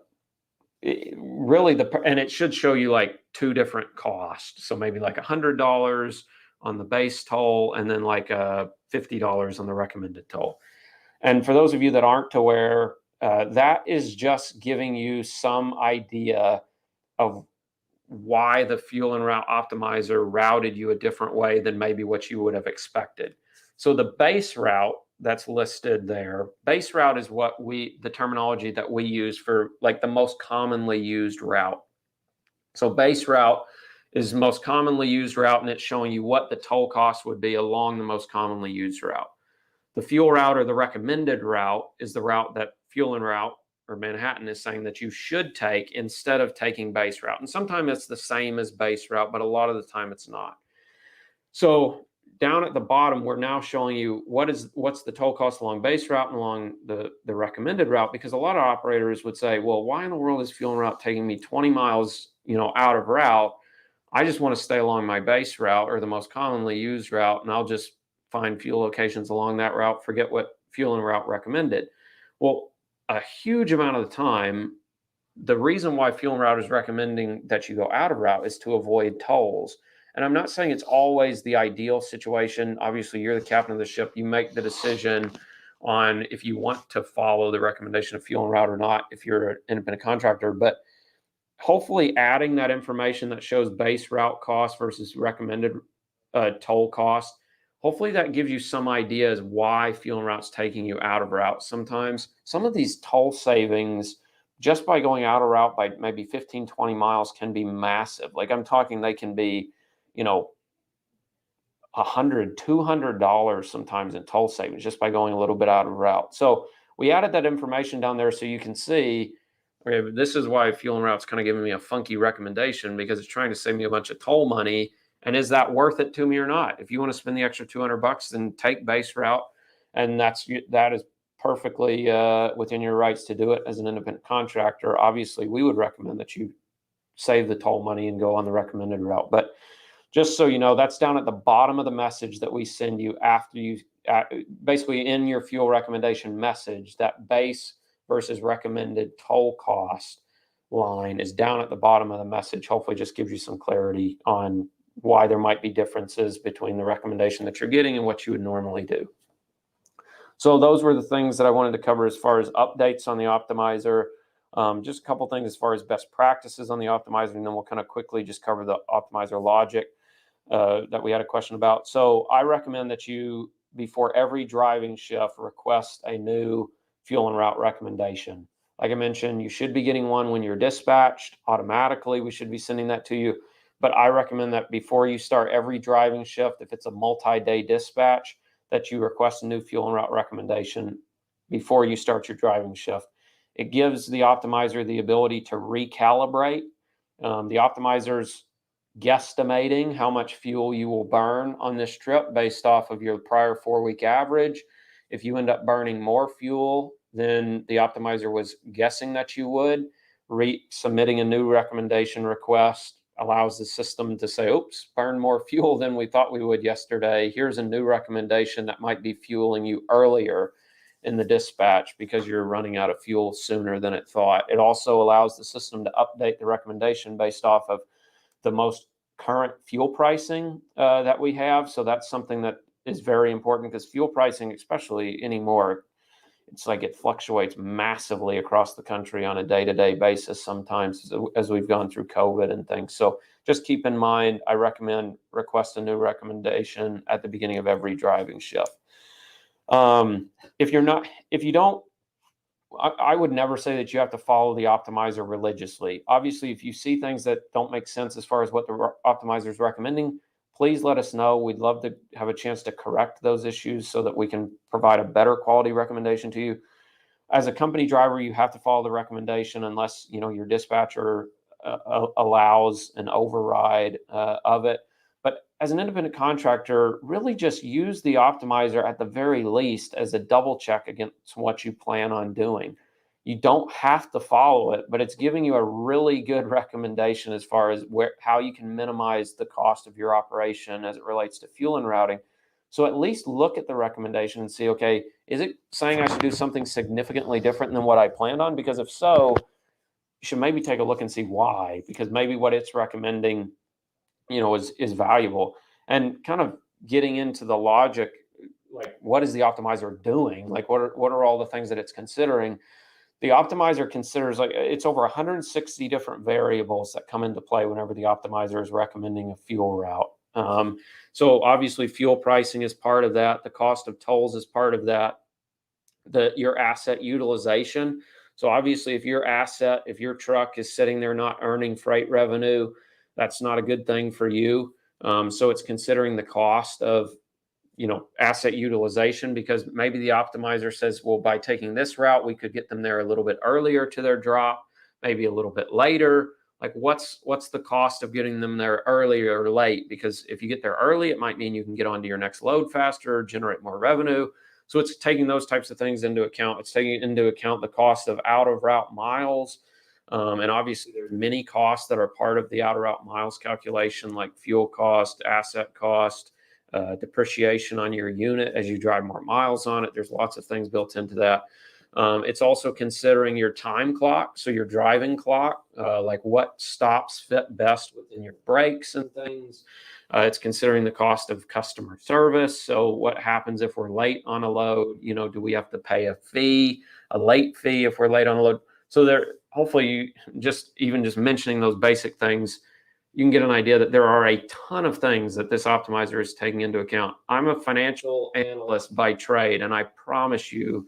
it should show you like two different costs. So maybe like $100 on the base toll, and then like $50 on the recommended toll. And for those of you that aren't aware, that is just giving you some idea of why the fuel and route optimizer routed you a different way than maybe what you would have expected. So the base route that's listed there, base route is the terminology that we use for like the most commonly used route. So base route is the most commonly used route, and it's showing you what the toll cost would be along the most commonly used route. The fuel route, or the recommended route, is the route that Fuel and Route or Manhattan is saying that you should take instead of taking base route. And sometimes it's the same as base route, but a lot of the time it's not. So down at the bottom, we're now showing you what's the toll cost along base route and along the recommended route, because a lot of operators would say, well, why in the world is Fuel and Route taking me 20 miles, out of route? I just want to stay along my base route, or the most commonly used route, and I'll just find fuel locations along that route, forget what Fuel and Route recommended. Well, a huge amount of the time, the reason why Fuel and Route is recommending that you go out of route is to avoid tolls. And I'm not saying it's always the ideal situation. Obviously, you're the captain of the ship. You make the decision on if you want to follow the recommendation of Fuel and Route or not, if you're an independent contractor. But hopefully adding that information that shows base route cost versus recommended toll cost, hopefully that gives you some ideas why Fuel and Route's taking you out of route. Sometimes some of these toll savings just by going out of route by maybe 15, 20 miles can be massive. Like I'm talking, they can be, $100, $200 sometimes in toll savings just by going a little bit out of route. So we added that information down there so you can see, okay, this is why Fuel and Route's kind of giving me a funky recommendation, because it's trying to save me a bunch of toll money. And is that worth it to me or not? If you want to spend the extra $200, then take base route. And that is perfectly within your rights to do it as an independent contractor. Obviously, we would recommend that you save the toll money and go on the recommended route. But just so you know, that's down at the bottom of the message that we send you after you, basically in your fuel recommendation message, that base versus recommended toll cost line is down at the bottom of the message. Hopefully just gives you some clarity on why there might be differences between the recommendation that you're getting and what you would normally do. So those were the things that I wanted to cover as far as updates on the optimizer. Just a couple things as far as best practices on the optimizer, and then we'll kind of quickly just cover the optimizer logic that we had a question about. So I recommend that you, before every driving shift, request a new Fuel and Route recommendation. Like I mentioned, you should be getting one when you're dispatched automatically. We should be sending that to you. but I recommend that before you start every driving shift, if it's a multi-day dispatch, that you request a new fuel and route recommendation before you start your driving shift. It gives the optimizer the ability to recalibrate. The optimizer's guesstimating how much fuel you will burn on this trip based off of your prior 4-week average. If you end up burning more fuel than the optimizer was guessing that you would, submitting a new recommendation request allows the system to say, oops, burn more fuel than we thought we would yesterday. Here's a new recommendation that might be fueling you earlier in the dispatch because you're running out of fuel sooner than it thought. It also allows the system to update the recommendation based off of the most current fuel pricing that we have. So that's something that is very important because fuel pricing, especially anymore, it's like it fluctuates massively across the country on a day-to-day basis sometimes as we've gone through COVID and things. So just keep in mind, I recommend request a new recommendation at the beginning of every driving shift. If you don't, I would never say that you have to follow the optimizer religiously. Obviously, if you see things that don't make sense as far as what the optimizer is recommending, please let us know. We'd love to have a chance to correct those issues so that we can provide a better quality recommendation to you. As a company driver, you have to follow the recommendation unless your dispatcher allows an override of it. But as an independent contractor, really just use the optimizer at the very least as a double check against what you plan on doing. You don't have to follow it, but it's giving you a really good recommendation as far as how you can minimize the cost of your operation as it relates to fuel and routing. So at least look at the recommendation and see, okay, is it saying I should do something significantly different than what I planned on? Because if so, you should maybe take a look and see why, because maybe what it's recommending is valuable. And kind of getting into the logic, like what is the optimizer doing? Like what are all the things that it's considering? The optimizer considers it's over 160 different variables that come into play whenever the optimizer is recommending a fuel route. So obviously fuel pricing is part of that. The cost of tolls is part of that. Your asset utilization. So obviously if your truck is sitting there not earning freight revenue, that's not a good thing for you. So it's considering the cost of asset utilization, because maybe the optimizer says, well, by taking this route, we could get them there a little bit earlier to their drop, maybe a little bit later. Like what's the cost of getting them there early or late? Because if you get there early, it might mean you can get onto your next load faster, generate more revenue. So it's taking those types of things into account. It's taking into account the cost of out of route miles. And obviously there's many costs that are part of the out of route miles calculation, like fuel cost, asset cost, depreciation on your unit as you drive more miles on it. There's lots of things built into that. It's also considering your time clock, so your driving clock, like what stops fit best within your brakes and things. It's considering the cost of customer service. So what happens if we're late on a load? Do we have to pay a late fee if we're late on a load? So hopefully just mentioning those basic things, you can get an idea that there are a ton of things that this optimizer is taking into account. I'm a financial analyst by trade, and I promise you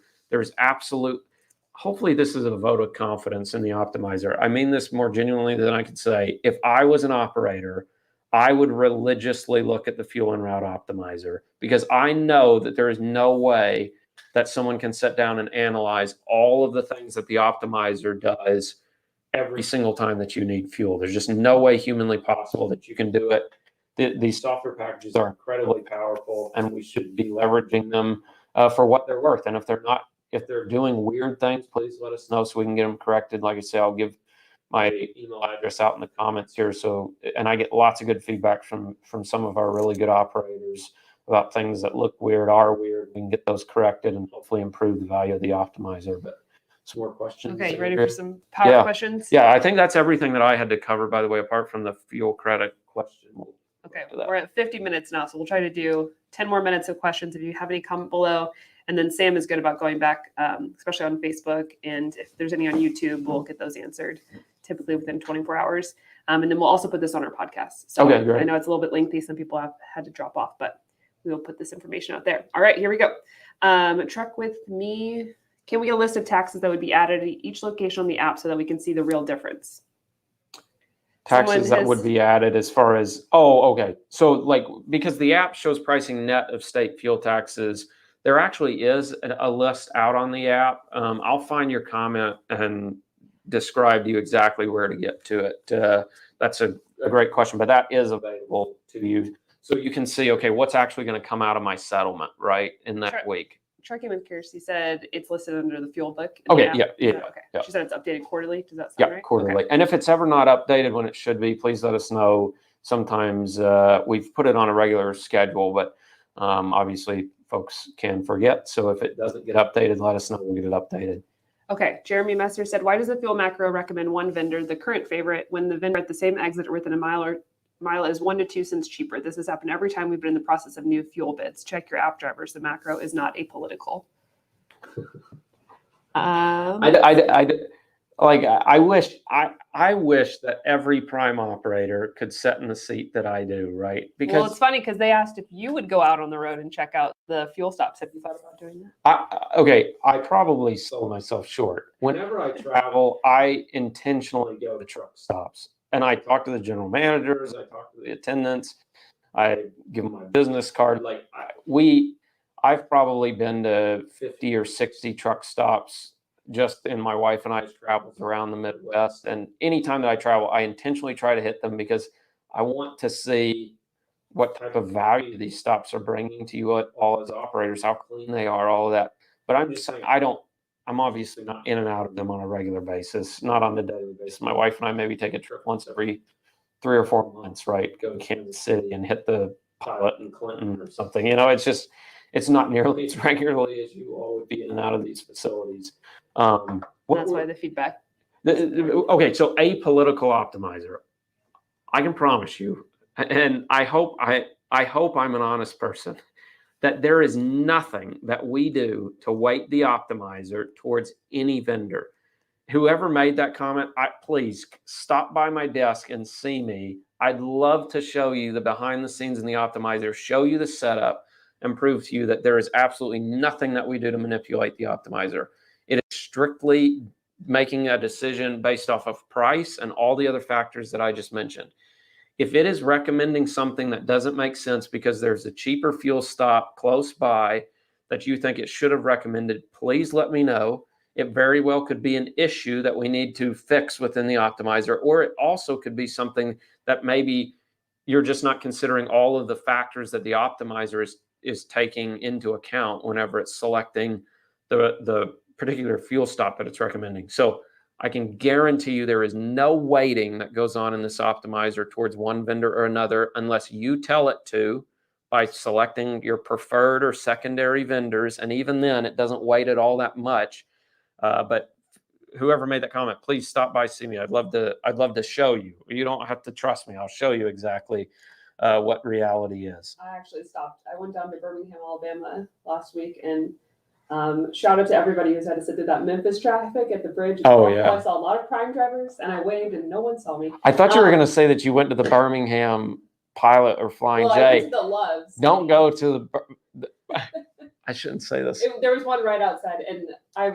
hopefully this is a vote of confidence in the optimizer. I mean this more genuinely than I could say. If I was an operator, I would religiously look at the fuel and route optimizer, because I know that there is no way that someone can sit down and analyze all of the things that the optimizer does every single time that you need fuel. There's just no way humanly possible that you can do it. These software packages are incredibly powerful, and we should be leveraging them for what they're worth. And if they're doing weird things, please let us know so we can get them corrected. Like I say, I'll give my email address out in the comments here. And I get lots of good feedback from some of our really good operators about things that look weird, are weird. We can get those corrected and hopefully improve the value of the optimizer. But some more questions. Okay, you ready for some power questions? Yeah, I think that's everything that I had to cover, by the way, apart from the fuel credit question. Okay, we're at 50 minutes now, so we'll try to do 10 more minutes of questions. If you have any, comment below. And then Sam is good about going back, especially on Facebook. And if there's any on YouTube, we'll get those answered typically within 24 hours. And then we'll also put this on our podcast. So okay, great. I know it's a little bit lengthy. Some people have had to drop off, but we will put this information out there. All right, here we go. Truck with me. Can we get a list of taxes that would be added at each location on the app so that we can see the real difference? taxes that would be added as far as, okay. So like, because the app shows pricing net of state fuel taxes, there actually is a list out on the app. I'll find your comment and describe to you exactly where to get to it. That's a great question, but that is available to you. So you can see, okay, what's actually going to come out of my settlement, right, in that week. Checking with Kirsty said it's listed under the fuel book. Okay, yeah. Okay. Yeah. She said it's updated quarterly. Does that sound right? Yeah, quarterly. Okay. And if it's ever not updated when it should be, please let us know. Sometimes we've put it on a regular schedule, but obviously folks can forget. So if it doesn't get updated, let us know. We'll get it updated. Okay. Jeremy Messer said, why does the fuel macro recommend one vendor, the current favorite, when the vendor at the same exit or within a mile is 1 to 2 cents cheaper? This has happened every time we've been in the process of new fuel bids. Check your app drivers. The macro is not apolitical. I wish that every prime operator could sit in the seat that I do, right? Because well, it's funny because they asked if you would go out on the road and check out the fuel stops. Have you thought about doing that? I probably sold myself short. Whenever I travel, I intentionally go to truck stops. And I talk to the general managers, I talk to the attendants, I give them my business card. Like I've probably been to 50 or 60 truck stops just in my wife and I's travels around the Midwest. And anytime that I travel, I intentionally try to hit them because I want to see what type of value these stops are bringing to you all as operators, how clean they are, all of that. But I'm just saying, I'm obviously not in and out of them on a regular basis, not on a daily basis. My wife and I maybe take a trip once every 3 or 4 months, right? Go to Kansas City and hit the Pilot in Clinton or something. It's not nearly as regularly as you all would be in and out of these facilities. That's why the feedback. Okay, so apolitical optimizer. I can promise you, and I hope I'm an honest person, that there is nothing that we do to weight the optimizer towards any vendor. Whoever made that comment, please stop by my desk and see me. I'd love to show you the behind the scenes in the optimizer, show you the setup, and prove to you that there is absolutely nothing that we do to manipulate the optimizer. It is strictly making a decision based off of price and all the other factors that I just mentioned. If it is recommending something that doesn't make sense because there's a cheaper fuel stop close by that you think it should have recommended, please let me know. It very well could be an issue that we need to fix within the optimizer, or it also could be something that maybe you're just not considering all of the factors that the optimizer is taking into account whenever it's selecting the particular fuel stop that it's recommending. So I can guarantee you there is no weighting that goes on in this optimizer towards one vendor or another unless you tell it to by selecting your preferred or secondary vendors. And even then, it doesn't weight it all that much. But whoever made that comment, please stop by, see me. I'd love to show you. You don't have to trust me. I'll show you exactly what reality is. I actually stopped. I went down to Birmingham, Alabama last week, and shout out to everybody who's had to sit through that Memphis traffic at the bridge. Yeah. I saw a lot of prime drivers, and I waved, and no one saw me. I thought you were going to say that you went to the Birmingham Pilot or Flying J. I went to the Loves. Don't go to the I shouldn't say this. There was one right outside, and I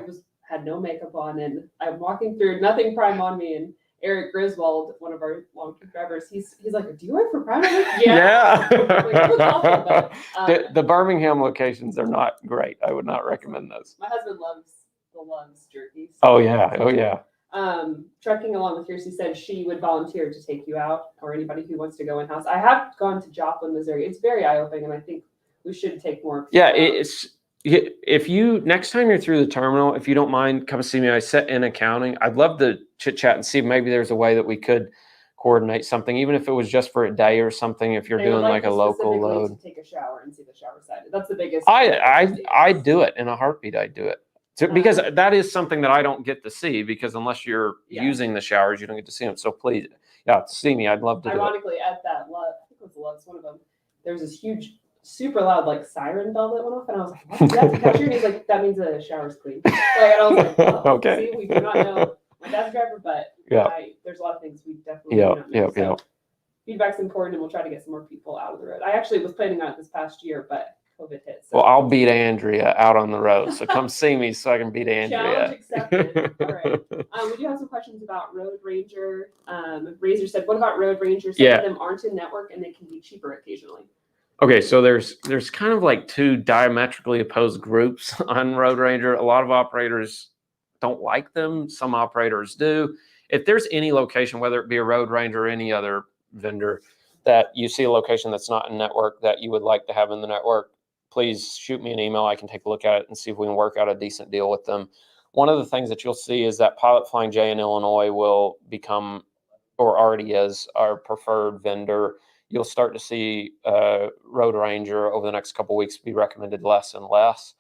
had no makeup on, and I'm walking through, nothing prime on me, and Eric Griswold, one of our long-term drivers, he's like, "Do you work for Prime?" I'm like, yeah. The Birmingham locations are not great. I would not recommend those. My husband loves the Loves jerky. So oh yeah. Trucking along with Kirsty said she would volunteer to take you out, or anybody who wants to go in-house. I have gone to Joplin, Missouri. It's very eye-opening, and I think we should take more. Yeah, if you next time you're through the terminal, if you don't mind, come see me. I sit in accounting. I'd love to chit chat and see if maybe there's a way that we could coordinate something, even if it was just for a day or something. If you're doing like a local load, to take a shower and see the shower side. That's the biggest. I do it in a heartbeat. I do it because that is something that I don't get to see, because unless you're using the showers, you don't get to see them. So please, see me. I'd love to. Ironically, do it. At that Love, I think it was Love's, one of them. There's this huge, super loud like siren bell that went off, and I was like, "What's that?" And he's like, "That means the shower's clean." And I was like, "Oh, okay." See, we do not know. My dad's a driver, but there's a lot of things we definitely do not know. So feedback's important, and we'll try to get some more people out of the road. I actually was planning on it this past year, but COVID hit. So well, I'll beat Andrea out on the road. So come see me so I can beat challenge Andrea. accepted. All right. We do have some questions about Road Ranger. Razor said, what about Road Ranger? Some of them aren't in network and they can be cheaper occasionally. Okay, so there's kind of like two diametrically opposed groups on Road Ranger. A lot of operators don't like them. Some operators do. If there's any location, whether it be a Road Ranger or any other vendor, that you see a location that's not in network that you would like to have in the network, please shoot me an email. I can take a look at it and see if we can work out a decent deal with them. One of the things that you'll see is that Pilot Flying J in Illinois will become, or already is, our preferred vendor. You'll start to see Road Ranger over the next couple of weeks be recommended less and less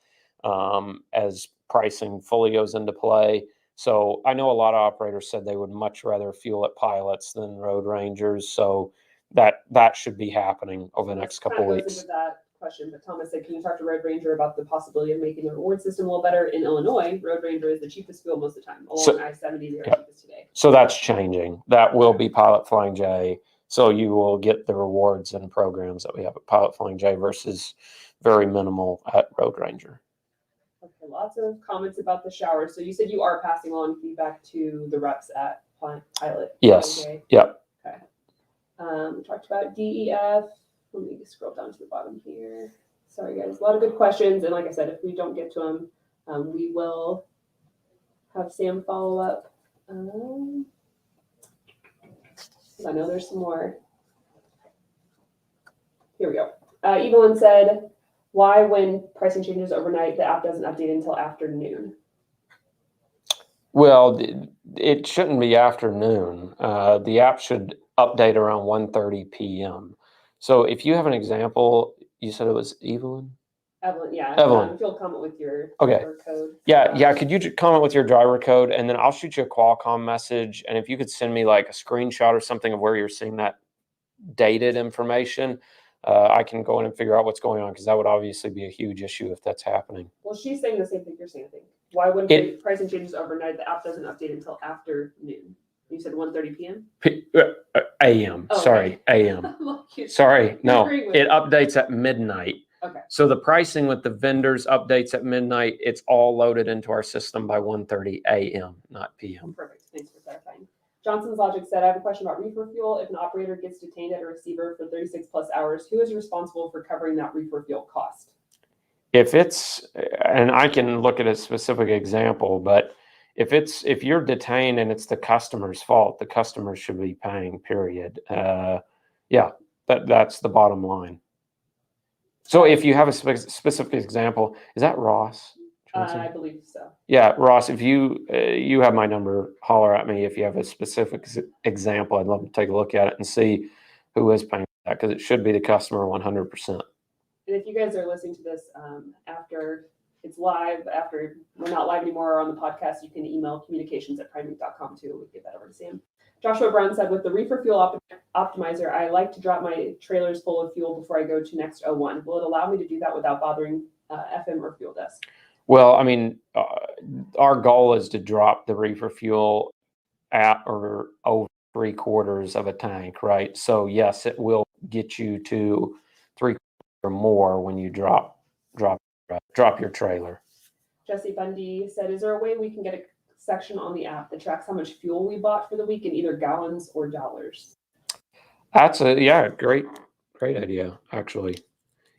as pricing fully goes into play. So I know a lot of operators said they would much rather fuel at Pilots than Road Rangers. So that should be happening over the next couple of weeks. That question, but Thomas said, can you talk to Road Ranger about the possibility of making the reward system a little better? In Illinois, Road Ranger is the cheapest fuel most of the time. Along I-70, they're cheapest today. So that's changing. That will be Pilot Flying J. So you will get the rewards and programs that we have at Pilot Flying J versus very minimal at Road Ranger. Okay, lots of comments about the shower. So you said you are passing on feedback to the reps at Pilot. Yes. Yep. Okay. We talked about DEF. Let me scroll down to the bottom here. Sorry, guys. A lot of good questions. And like I said, if we don't get to them, we will have Sam follow up. I know there's some more. Here we go. Evelyn said, why, when pricing changes overnight, the app doesn't update until afternoon? Well, it shouldn't be afternoon. The app should update around 1:30 p.m. So if you have an example, you said it was Evelyn? Evelyn, yeah. Evelyn. If you'll comment with your driver code. Yeah. Could you comment with your driver code, and then I'll shoot you a Qualcomm message. And if you could send me like a screenshot or something of where you're seeing that dated information, I can go in and figure out what's going on, because that would obviously be a huge issue if that's happening. Well, she's saying the same thing you're saying, I think. Why, when pricing changes overnight, the app doesn't update until afternoon? You said 1:30 p.m.? A.m. Oh, sorry, okay. A.m. Sorry, no. It updates at midnight. Okay. So the pricing with the vendors updates at midnight. It's all loaded into our system by 1:30 a.m., not p.m. Perfect. Thanks for clarifying. Johnson's Logic said, I have a question about reefer fuel. If an operator gets detained at a receiver for 36 plus hours, who is responsible for covering that reefer fuel cost? If it's, and I can look at a specific example, but if you're detained and it's the customer's fault, the customer should be paying, period. That's the bottom line. So if you have a specific example, is that Ross Johnson? I believe so. Yeah, Ross, if you have my number, holler at me if you have a specific example. I'd love to take a look at it and see who is paying for that, because it should be the customer 100%. And if you guys are listening to this after it's live, after we're not live anymore or on the podcast, you can email communications@primate.com too. We get that over to Sam. Joshua Brown said, with the reefer fuel optimizer, I like to drop my trailers full of fuel before I go to next 01. Will it allow me to do that without bothering FM or fuel desk? Well, I mean, our goal is to drop the reefer fuel at or over 3/4 of a tank, right? So yes, it will get you to 3/4 or more when you drop your trailer. Jesse Bundy said, is there a way we can get a section on the app that tracks how much fuel we bought for the week in either gallons or dollars? That's great idea, actually.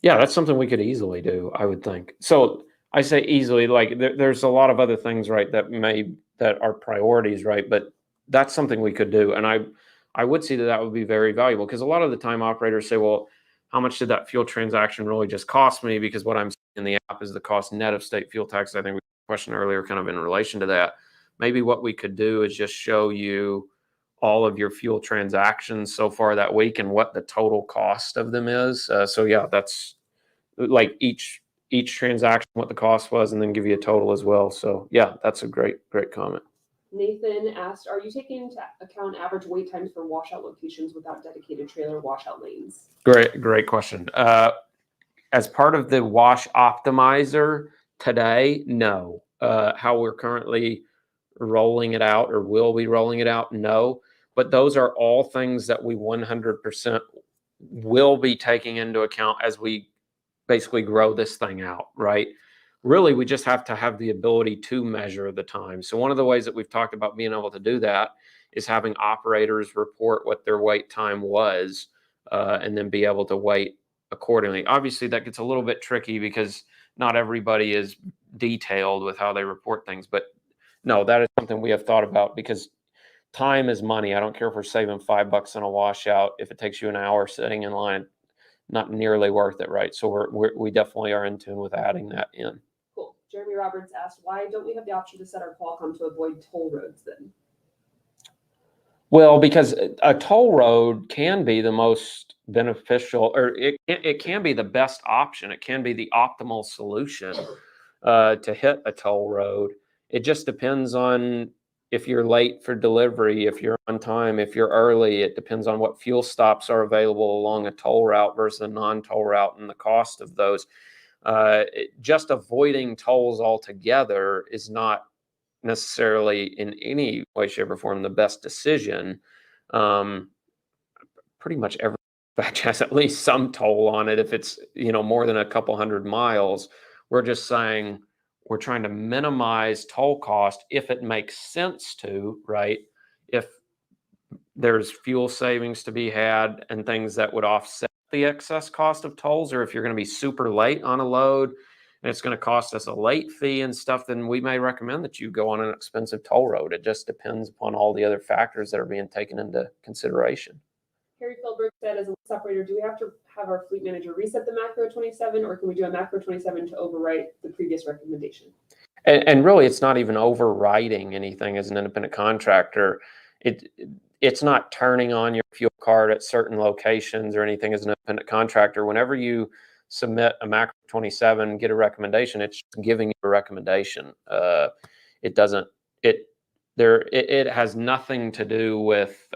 Yeah, that's something we could easily do, I would think. So I say easily, like there's a lot of other things, right, that are priorities, right? But that's something we could do. And I would see that would be very valuable, because a lot of the time operators say, well, how much did that fuel transaction really just cost me? Because what I'm seeing in the app is the cost net of state fuel tax. I think we had a question earlier kind of in relation to that. Maybe what we could do is just show you all of your fuel transactions so far that week and what the total cost of them is. So yeah, that's like each transaction, what the cost was, and then give you a total as well. So yeah, that's a great comment. Nathan asked, are you taking into account average wait times for washout locations without dedicated trailer washout lanes? Great question. As part of the wash optimizer today, no. How we're currently rolling it out, or will be rolling it out, no. But those are all things that we 100% will be taking into account as we basically grow this thing out, right? Really, we just have to have the ability to measure the time. So one of the ways that we've talked about being able to do that is having operators report what their wait time was, and then be able to wait accordingly. Obviously, that gets a little bit tricky because not everybody is detailed with how they report things. But no, that is something we have thought about because time is money. I don't care if we're saving $5 on a washout. If it takes you an hour sitting in line, not nearly worth it, right? So we definitely are in tune with adding that in. Cool. Jeremy Roberts asked, why don't we have the option to set our Qualcomm to avoid toll roads then? Well, because a toll road can be the most beneficial, or it can be the best option. It can be the optimal solution to hit a toll road. It just depends on if you're late for delivery, if you're on time, if you're early. It depends on what fuel stops are available along a toll route versus a non-toll route and the cost of those. Just avoiding tolls altogether is not necessarily in any way, shape, or form the best decision. Pretty much every batch has at least some toll on it. If it's more than a couple 100 miles, we're just saying we're trying to minimize toll cost if it makes sense to, right? If there's fuel savings to be had and things that would offset the excess cost of tolls, or if you're going to be super late on a load and it's going to cost us a late fee and stuff, then we may recommend that you go on an expensive toll road. It just depends upon all the other factors that are being taken into consideration. Harry Philbrook said, as a operator, do we have to have our fleet manager reset the macro 27, or can we do a macro 27 to overwrite the previous recommendation? And really, it's not even overriding anything as an independent contractor. It's not turning on your fuel card at certain locations or anything as an independent contractor. Whenever you submit a macro 27, get a recommendation, it's giving you a recommendation. It has nothing to do with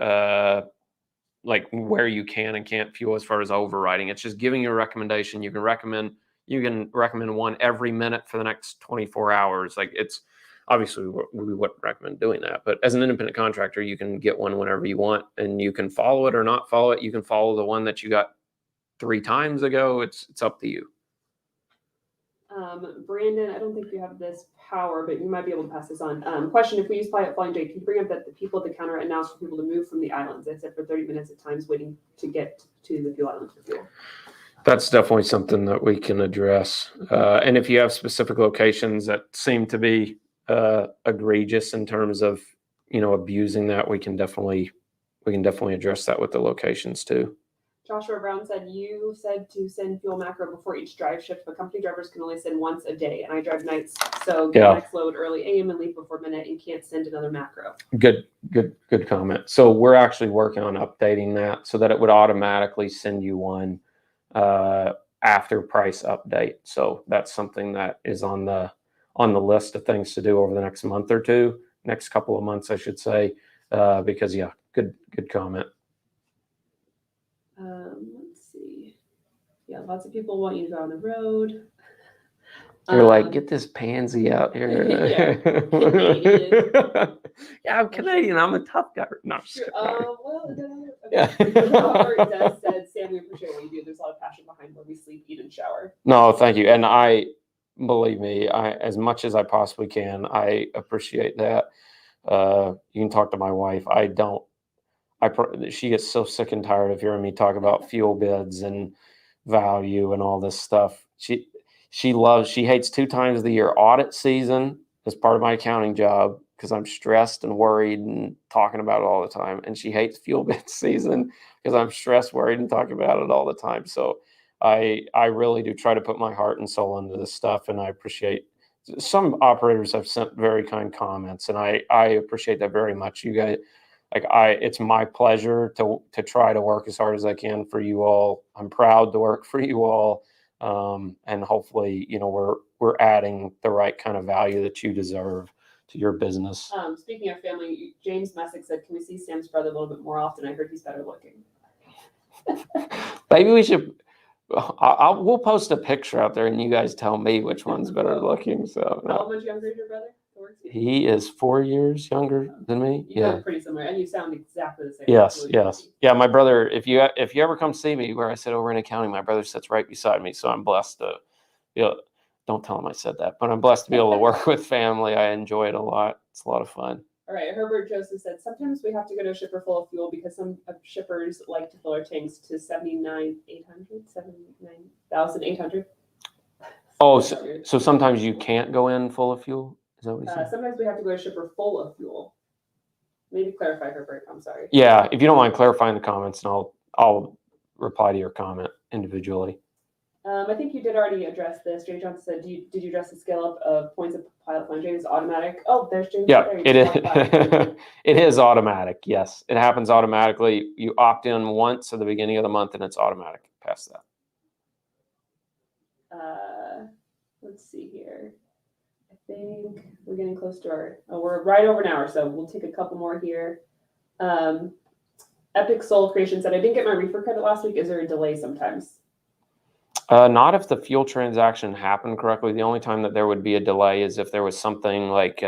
like where you can and can't fuel as far as overriding. It's just giving you a recommendation. You can recommend one every minute for the next 24 hours. Like, it's obviously we wouldn't recommend doing that, but as an independent contractor, you can get one whenever you want, and you can follow it or not follow it. You can follow the one that you got 3 times ago. It's up to you. Brandon, I don't think you have this power, but you might be able to pass this on. Question: if we use Flying J, can you bring up that the people at the counter announce for people to move from the islands? They said for 30 minutes at times waiting to get to the fuel islands for fuel. That's definitely something that we can address. And if you have specific locations that seem to be egregious in terms of abusing that, we can definitely address that with the locations too. Joshua Brown said, you said to send fuel macro before each drive shift, but company drivers can only send once a day, and I drive nights, so get next load early AM and leave before midnight and can't send another macro. Good comment. So we're actually working on updating that so that it would automatically send you one after price update. So that's something that is on the list of things to do over the next month or two, next couple of months, I should say, because good comment. Let's see. Yeah, lots of people want you to go on the road. You're like, get this pansy out here. Yeah, Canadian. Yeah, I'm Canadian. I'm a tough guy. No, I'm just kidding. Robert Des said, Sam, we appreciate what you do. There's a lot of passion behind where we sleep, eat, and shower. No, thank you. And believe me, as much as I possibly can, I appreciate that. You can talk to my wife. She gets so sick and tired of hearing me talk about fuel bids and value and all this stuff. She hates 2 times of the year audit season as part of my accounting job because I'm stressed and worried and talking about it all the time. And she hates fuel bid season because I'm stressed, worried, and talking about it all the time. So I really do try to put my heart and soul into this stuff, and I appreciate some operators have sent very kind comments, and I appreciate that very much. You guys, it's my pleasure to try to work as hard as I can for you all. I'm proud to work for you all. And hopefully, we're adding the right kind of value that you deserve to your business. Speaking of family, James Messick said, can we see Sam's brother a little bit more often? I heard he's better looking. Maybe we should, we'll post a picture out there and you guys tell me which one's better looking. So How much younger is your brother? He is 4 years younger than me. You look pretty similar, and you sound exactly the same. Yes, yes. Yeah, my brother, if you ever come see me where I sit over in accounting, my brother sits right beside me. So I'm blessed to, don't tell him I said that, but I'm blessed to be able to work with family. I enjoy it a lot. It's a lot of fun. All right, Herbert Joseph said, sometimes we have to go to a shipper full of fuel because some shippers like to fill our tanks to 79,800. Oh, so sometimes you can't go in full of fuel? Is that what he said? Sometimes we have to go to a shipper full of fuel. Maybe clarify, Herbert. I'm sorry. Yeah, if you don't mind clarifying the comments, and I'll reply to your comment individually. I think you did already address this. Jay Johnson said, did you address the scale up of points of pilot flying? James, automatic. Oh, there's James. Yeah, there. it is. It is automatic. Yes, it happens automatically. You opt in once at the beginning of the month, and it's automatic past that. Let's see here. I think we're getting close to we're right over an hour, so we'll take a couple more here. Epic Soul Creation said, I didn't get my reefer credit last week. Is there a delay sometimes? Not if the fuel transaction happened correctly. The only time that there would be a delay is if there was something like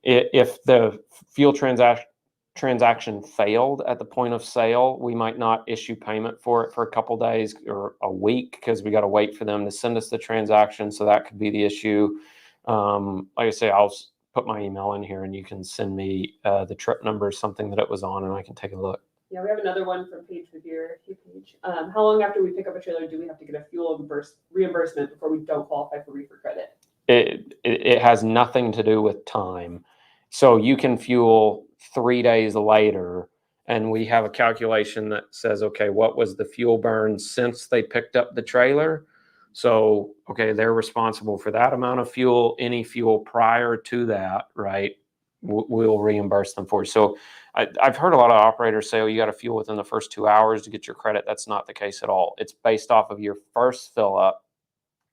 if the fuel transaction failed at the point of sale, we might not issue payment for it for a couple days or a week because we got to wait for them to send us the transaction. So that could be the issue. Like I say, I'll put my email in here and you can send me the trip number, something that it was on, and I can take a look. Yeah, we have another one from Paige Revere. Paige. How long after we pick up a trailer do we have to get a fuel reimbursement before we don't qualify for reefer credit? It has nothing to do with time. So you can fuel 3 days later, and we have a calculation that says, okay, what was the fuel burn since they picked up the trailer? So, okay, they're responsible for that amount of fuel. Any fuel prior to that, right, we'll reimburse them for. So I've heard a lot of operators say, oh, you got to fuel within the first 2 hours to get your credit. That's not the case at all. It's based off of your first fill up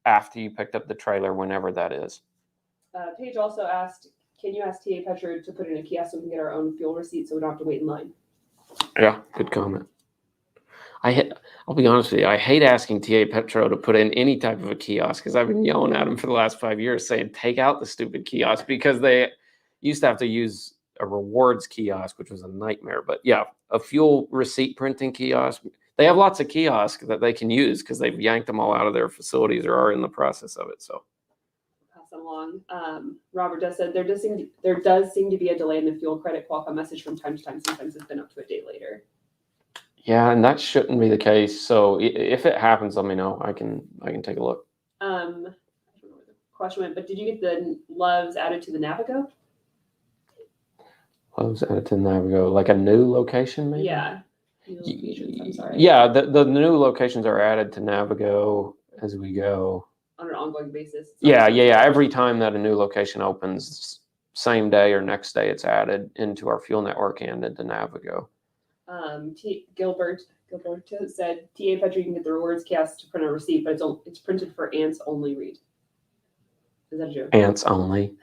after you picked up the trailer, whenever that is. Paige also asked, can you ask TA Petro to put in a kiosk so we can get our own fuel receipt so we don't have to wait in line? Yeah, good comment. I'll be honest with you, I hate asking TA Petro to put in any type of a kiosk because I've been yelling at them for the last 5 years saying, take out the stupid kiosk, because they used to have to use a rewards kiosk, which was a nightmare. But yeah, a fuel receipt printing kiosk. They have lots of kiosks that they can use because they've yanked them all out of their facilities or are in the process of it. So pass them along. Robert just said there does seem to be a delay in the fuel credit Qualcomm message from time to time. Sometimes it's been up to a day later. Yeah, and that shouldn't be the case. So if it happens, let me know. I can take a look. I don't know where the question went, but did you get the loves added to the Navigo? Loves added to Navigo, like a new location, maybe? Yeah. I'm sorry. Yeah, the new locations are added to Navigo as we go. On an ongoing basis. Yeah. Every time that a new location opens, same day or next day, it's added into our fuel network and into Navigo. Gilbert said, TA Petro, you can get the rewards kiosk to print a receipt, but it's printed for ants only read. Is that a joke? Ants only.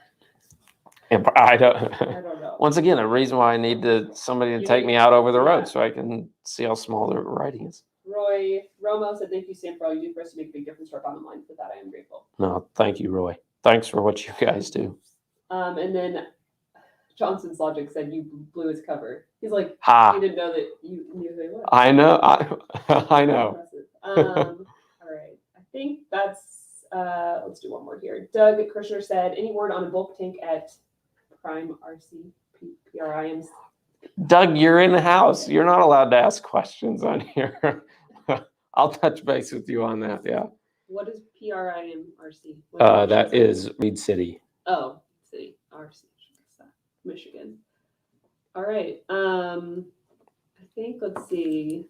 And I don't know. Once again, a reason why I need somebody to take me out over the road so I can see how small the writing is. Roy Romo said, thank you, Sam, for all you do for us to make a big difference to our bottom line. For that, I am grateful. No, thank you, Roy. Thanks for what you guys do. And then Johnson's Logic said you blew his cover. He's like, he didn't know that you knew who he was. I know. I know. All right. I think that's, let's do one more here. Doug Kirshner said, any word on a bulk tank at Prime RC PRIMs? Doug, you're in the house. You're not allowed to ask questions on here. I'll touch base with you on that. Yeah. What is PRIM RC? That is Reed City. Oh, City RC, Michigan. All right. I think, let's see.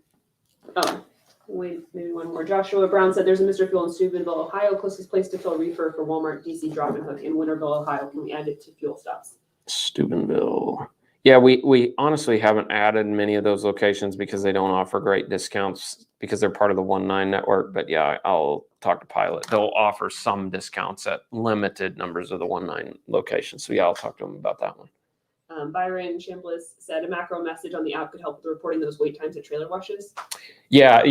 Oh, wait, maybe one more. Joshua Brown said there's a Mr. Fuel in Steubenville, Ohio. Closest place to fill reefer for Walmart DC drop and hook in Winterville, Ohio. Can we add it to fuel stops? Steubenville. Yeah, we honestly haven't added many of those locations because they don't offer great discounts because they're part of the 1.9 network. But yeah, I'll talk to Pilot. They'll offer some discounts at limited numbers of the 1.9 locations. So yeah, I'll talk to them about that one. Byron Chambliss said a macro message on the app could help with reporting those wait times at trailer washes. Yeah.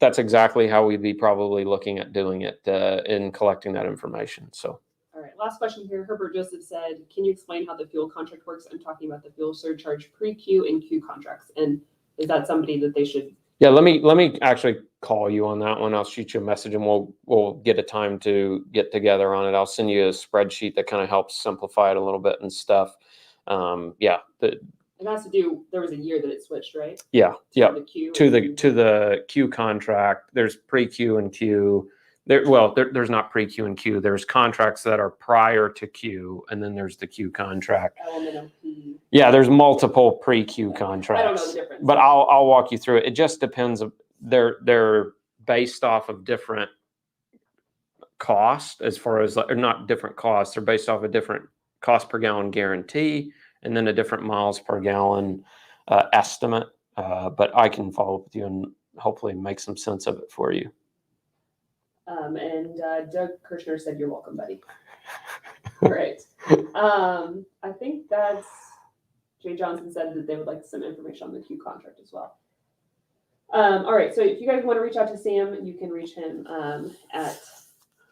that's exactly how we'd be probably looking at doing it in collecting that information. So. All right, last question here. Herbert Joseph said, can you explain how the fuel contract works? I'm talking about the fuel surcharge pre-Q and Q contracts. And is that somebody that they should? Yeah, let me actually call you on that one. I'll shoot you a message and we'll get a time to get together on it. I'll send you a spreadsheet that kind of helps simplify it a little bit and stuff. Yeah. It has to do, there was a year that it switched, right? Yeah. The Q to the Q contract. There's pre-Q and Q. There's not pre-Q and Q. There's contracts that are prior to Q, and then there's the Q contract. LMNOP. Yeah, there's multiple pre-Q contracts. I don't know the difference. But I'll walk you through it. It just depends. They're based off of different cost as far as, or not different costs. They're based off a different cost per gallon guarantee, and then a different miles per gallon estimate. But I can follow up with you and hopefully make some sense of it for you. And Doug Kirshner said, you're welcome, buddy. All right. I think that's, Jay Johnson said that they would like some information on the Q contract as well. All right. So if you guys want to reach out to Sam, you can reach him at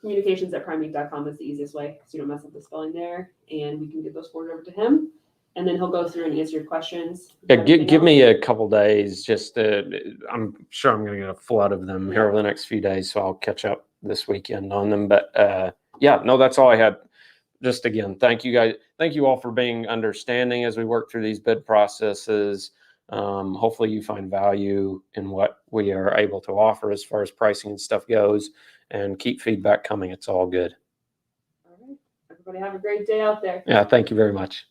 communications@primemeat.com. That's the easiest way, so you don't mess up the spelling there. And we can get those forwarded over to him. And then he'll go through and answer your questions. Yeah, give me a couple days. Just I'm sure I'm going to get a flood of them here over the next few days, so I'll catch up this weekend on them. But yeah, no, that's all I had. Just again, thank you guys. Thank you all for being understanding as we work through these bid processes. Hopefully you find value in what we are able to offer as far as pricing and stuff goes, and keep feedback coming. It's all good. All right. Everybody have a great day out there. Yeah, thank you very much.